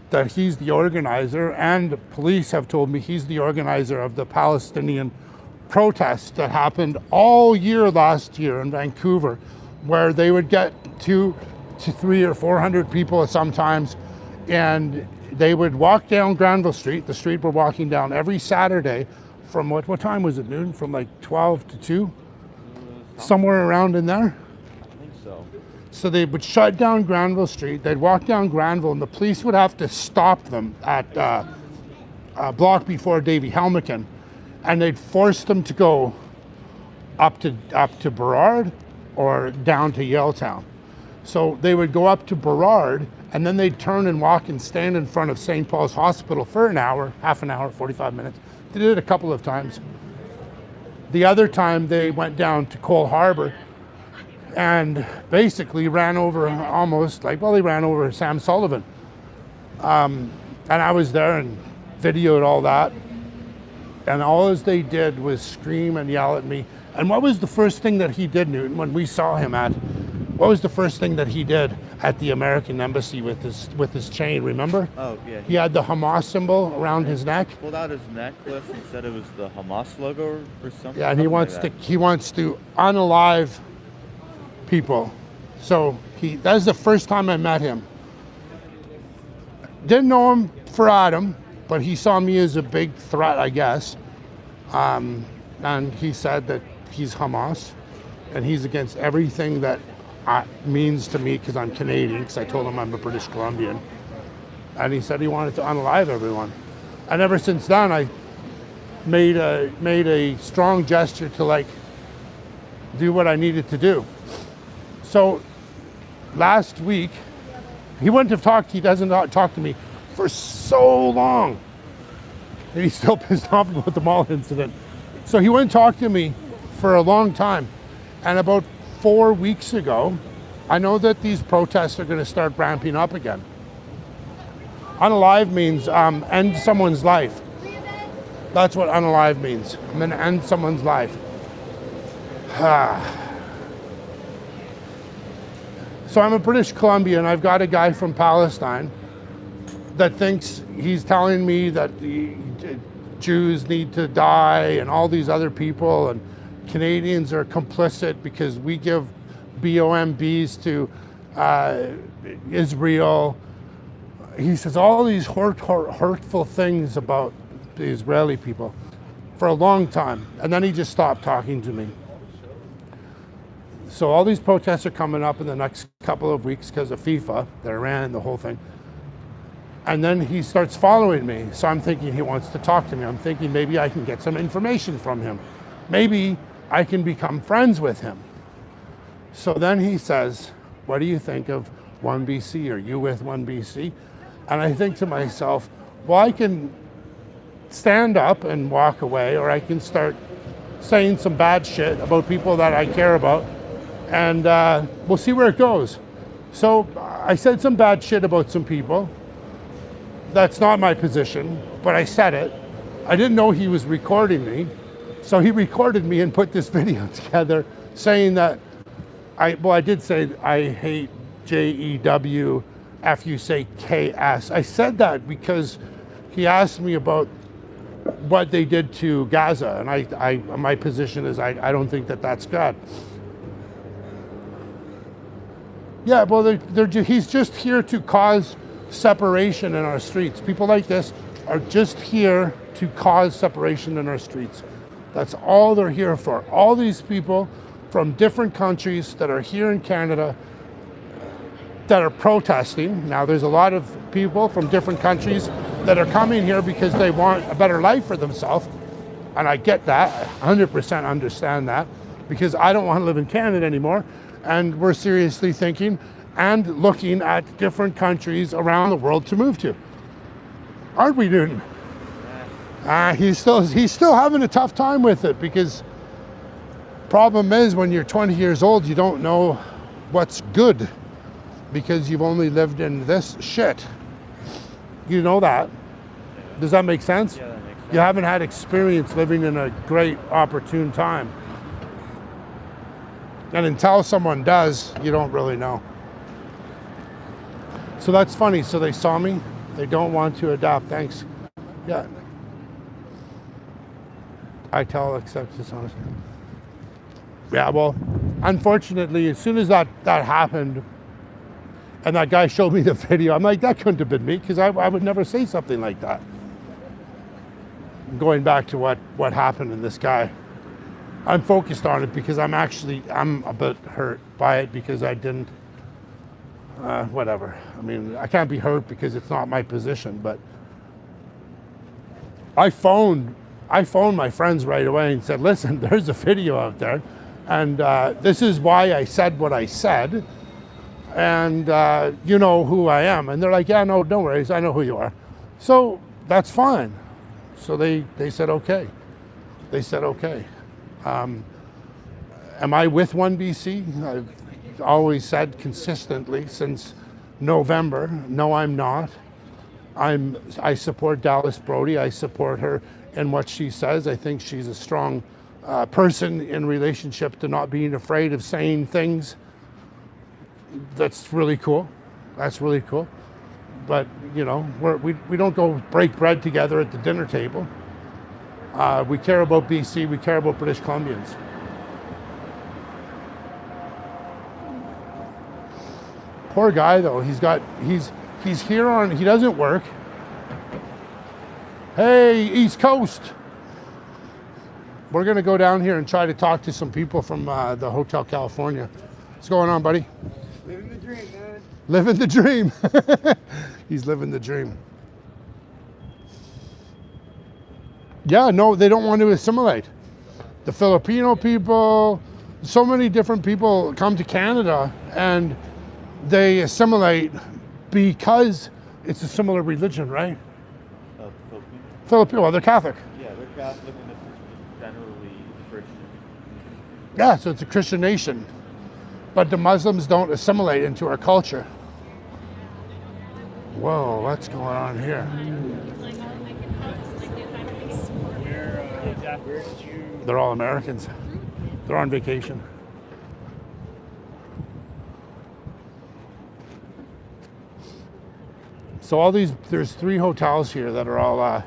that he's the organizer, and police have told me he's the organizer of the Palestinian protest that happened all year last year in Vancouver, where they would get 200 to 300 or 400 people sometimes, and they would walk down Granville Street, the street we're walking down every Saturday from what time was it, noon? From like 12 to 2? Somewhere around in there? I think so. So they would shut down Granville Street, they'd walk down Granville, and the police would have to stop them at a block before Davy Helmicken, and they'd force them to go up to Burrard or down to Yaletown. So they would go up to Burrard, and then they'd turn and walk and stand in front of St. Paul's Hospital for an hour, half an hour, 45 minutes. They did it a couple of times. The other time they went down to Cole Harbour and basically ran over they ran over Sam Sullivan. And I was there and videoed all that. And all as they did was scream and yell at me. And what was the first thing that he did, Newton, when we saw him what was the first thing that he did at the American embassy with his chain, remember? Oh, yeah. He had the Hamas symbol around his neck. Pulled out his necklace and said it was the Hamas logo or something. Yeah, and he wants to unalive people. So that's the first time I met him. Didn't know him for Adam, but he saw me as a big threat, I guess. And he said that he's Hamas, and he's against everything that means to me because I'm Canadian, because I told him I'm a British Columbian. And he said he wanted to unalive everyone. And ever since then, I made a strong gesture to do what I needed to do. So last week, he doesn't talk to me for so long. And he's still pissed off about the mall incident. So he wouldn't talk to me for a long time. And about 4 weeks ago, I know that these protests are going to start ramping up again. Unalive means end someone's life. That's what unalive means. I'm going to end someone's life. So I'm a British Columbian. I've got a guy from Palestine that thinks he's telling me that the Jews need to die and all these other people, and Canadians are complicit because we give BOMBs to Israel. He says all these hurtful things about the Israeli people for a long time, and then he just stopped talking to me. So all these protests are coming up in the next couple of weeks because of FIFA, the Iran, the whole thing. And then he starts following me. So I'm thinking he wants to talk to me. I'm thinking maybe I can get some information from him. Maybe I can become friends with him. So then he says, what do you think of 1BC? Are you with 1BC? And I think to myself, well, I can stand up and walk away, or I can start saying some bad shit about people that I care about, and we'll see where it goes. So I said some bad shit about some people. That's not my position, but I said it. I didn't know he was recording me, so he recorded me and put this video together saying that I did say I hate JEWFUCKS. I said that because he asked me about what they did to Gaza, and my position is I don't think that that's good. Yeah, well, he's just here to cause separation in our streets. People like this are just here to cause separation in our streets. That's all they're here for. All these people from different countries that are here in Canada that are protesting. Now, there's a lot of people from different countries that are coming here because they want a better life for themselves. And I get that, 100% understand that, because I don't want to live in Canada anymore. And we're seriously thinking and looking at different countries around the world to move to. Aren't we, Newton? He's still having a tough time with it, because problem is when you're 20 years old, you don't know what's good because you've only lived in this shit. You know that. Does that make sense? Yeah, that makes sense. You haven't had experience living in a great, opportune time. And until someone does, you don't really know. So that's funny. So they saw me. They don't want to adopt. Thanks. Yeah. I tell accept this honestly. Yeah, well, unfortunately, as soon as that happened, and that guy showed me the video, I'm like, that couldn't have been me, because I would never say something like that. Going back to what happened in this guy, I'm focused on it because I'm a bit hurt by it, because I didn't, whatever. I mean, I can't be hurt because it's not my position, but I phoned my friends right away and said, listen, there's a video out there, and this is why I said what I said, and you know who I am. And they're like, yeah, no worries, I know who you are. So that's fine. So they said, okay. They said, okay. Am I with 1BC? I've always said consistently since November, no, I'm not. I support Dallas Brody. I support her in what she says. I think she's a strong person in relationship to not being afraid of saying things. That's really cool. That's really cool. But, you know, we don't go break bread together at the dinner table. We care about BC. We care about British Columbians. Poor guy, though. He's here on, he doesn't work. Hey, East Coast. We're going to go down here and try to talk to some people from the Hotel California. What's going on, buddy? Living the dream, man. Living the dream. He's living the dream. Yeah, no, they don't want to assimilate. The Filipino people, so many different people come to Canada and they assimilate because it's a similar religion, right? Filipino, well, they're Catholic. Yeah, they're Catholic and it's generally Christian. Yeah, so it's a Christian nation. But the Muslims don't assimilate into our culture. Whoa, what's going on here? They're all Americans. They're on vacation. So there's 3 hotels here that are all,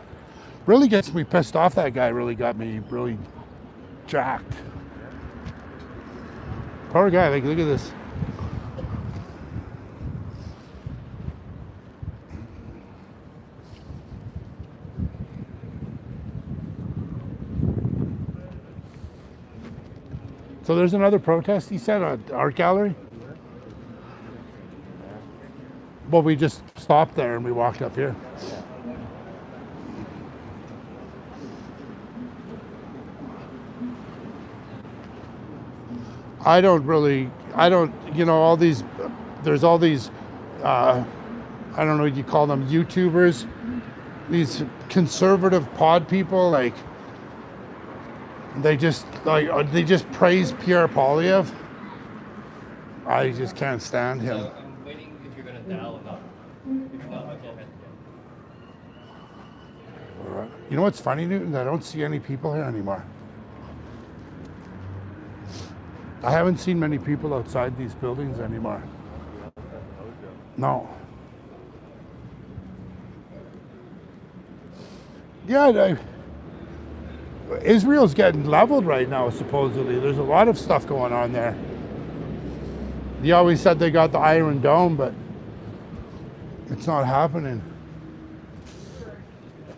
really gets me pissed off. That guy really got me really jacked. Poor guy, like, look at this. So there's another protest, he said, at Art Gallery? Well, we just stopped there and we walked up here. there's all these, I don't know what you call them, YouTubers these conservative pod people, like they just praise Pierre Poilievre. I just can't stand him. I'm waiting if you're going to dial him up. If not, I'll go ahead. You know what's funny, Newton? I don't see any people here anymore. I haven't seen many people outside these buildings anymore. No. Yeah, Israel's getting leveled right now, supposedly. There's a lot of stuff going on there. He always said they got the Iron Dome, but it's not happening.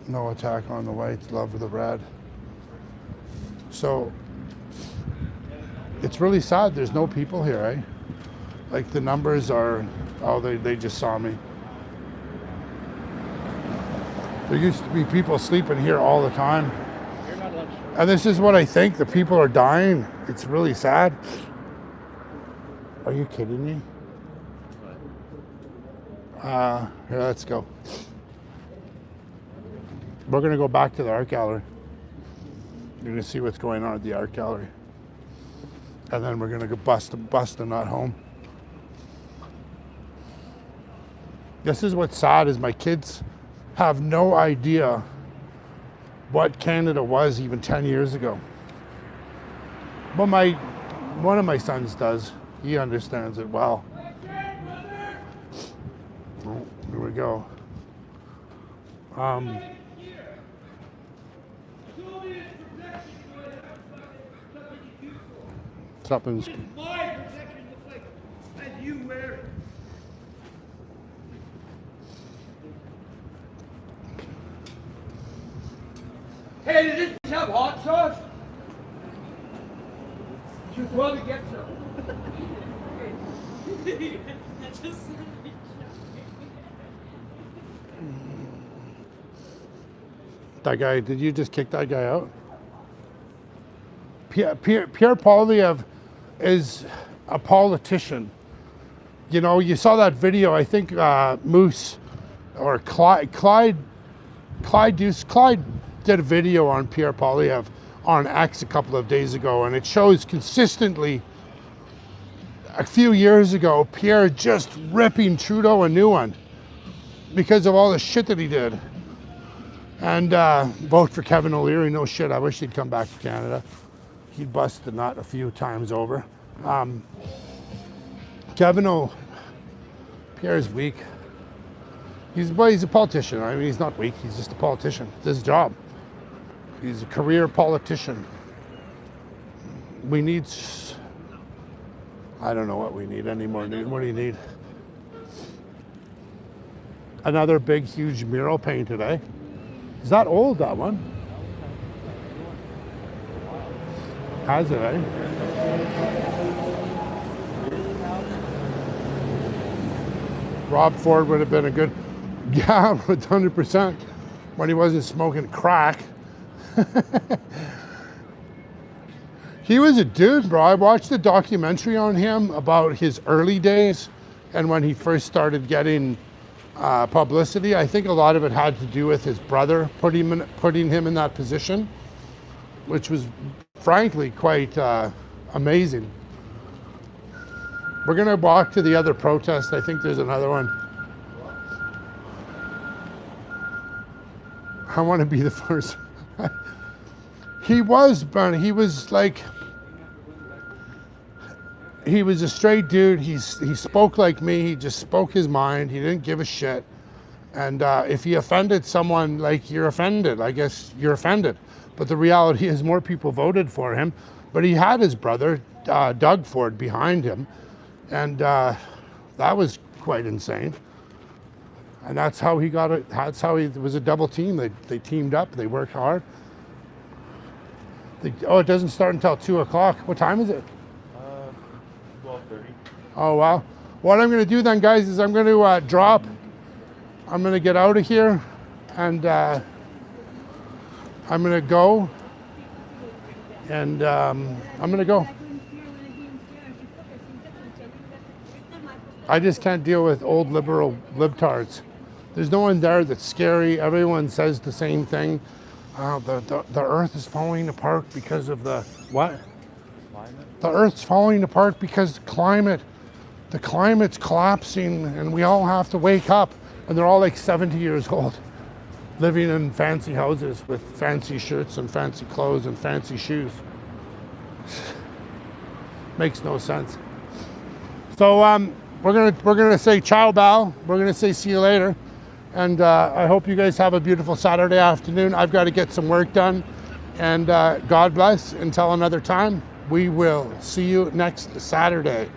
No attack on the whites, love of the red. So, it's really sad there's no people here, eh? Like the numbers are, oh, they just saw me. There used to be people sleeping here all the time. And this is what I think, the people are dying. It's really sad. Are you kidding me? Here, let's go. We're gonna go back to the art gallery. You're gonna see what's going on at the art gallery. And then we're gonna go bust a nut home. This is what's sad, is my kids have no idea what Canada was even 10 years ago. But one of my sons does. He understands it well. Oh, here we go. Something's. Hey, does this have hot sauce? Should probably get some. That guy, did you just kick that guy out? Pierre Poilievre is a politician. You know, you saw that video, I think Moose or Clyde did a video on Pierre Poilievre on X a couple of days ago, and it shows consistently, a few years ago, Pierre just ripping Trudeau a new one because of all the shit that he did. And vote for Kevin O'Leary, no shit, I wish he'd come back to Canada. He'd bust the nut a few times over. Pierre's weak. He's a politician. I mean, he's not weak, he's just a politician. It's his job. He's a career politician. We need, I don't know what we need anymore, dude. What do you need? Another big, huge mural painted, eh? Is that old, that one? Has it, eh? Rob Ford would have been a good, yeah, 100%, when he wasn't smoking crack. He was a dude, bro. I watched a documentary on him about his early days and when he first started getting publicity. I think a lot of it had to do with his brother putting him in that position, which was frankly quite amazing. We're gonna walk to the other protest. I think there's another one. I want to be the first. He was like, he was a straight dude. He spoke like me. He just spoke his mind. He didn't give a shit. And if he offended someone, like, you're offended, I guess you're offended. But the reality is more people voted for him. But he had his brother, Doug Ford, behind him. And that was quite insane. And that's how he got it. That's how it was a double team. They teamed up. They worked hard. It doesn't start until 2 o'clock. What time is it? 12:30. Oh, wow. What I'm going to do then, guys, is I'm going to drop. I'm going to get out of here. And I'm going to go. And I'm going to go. I just can't deal with old liberal libtards. There's no one there that's scary. Everyone says the same thing. The earth is falling apart because of the what? Climate? The earth's falling apart because the climate's collapsing, and we all have to wake up. And they're all like 70 years old, living in fancy houses with fancy shirts and fancy clothes and fancy shoes. Makes no sense. So we're gonna say ciao bao. We're gonna say see you later. And I hope you guys have a beautiful Saturday afternoon. I've got to get some work done. And God bless. Until another time, we will see you next Saturday.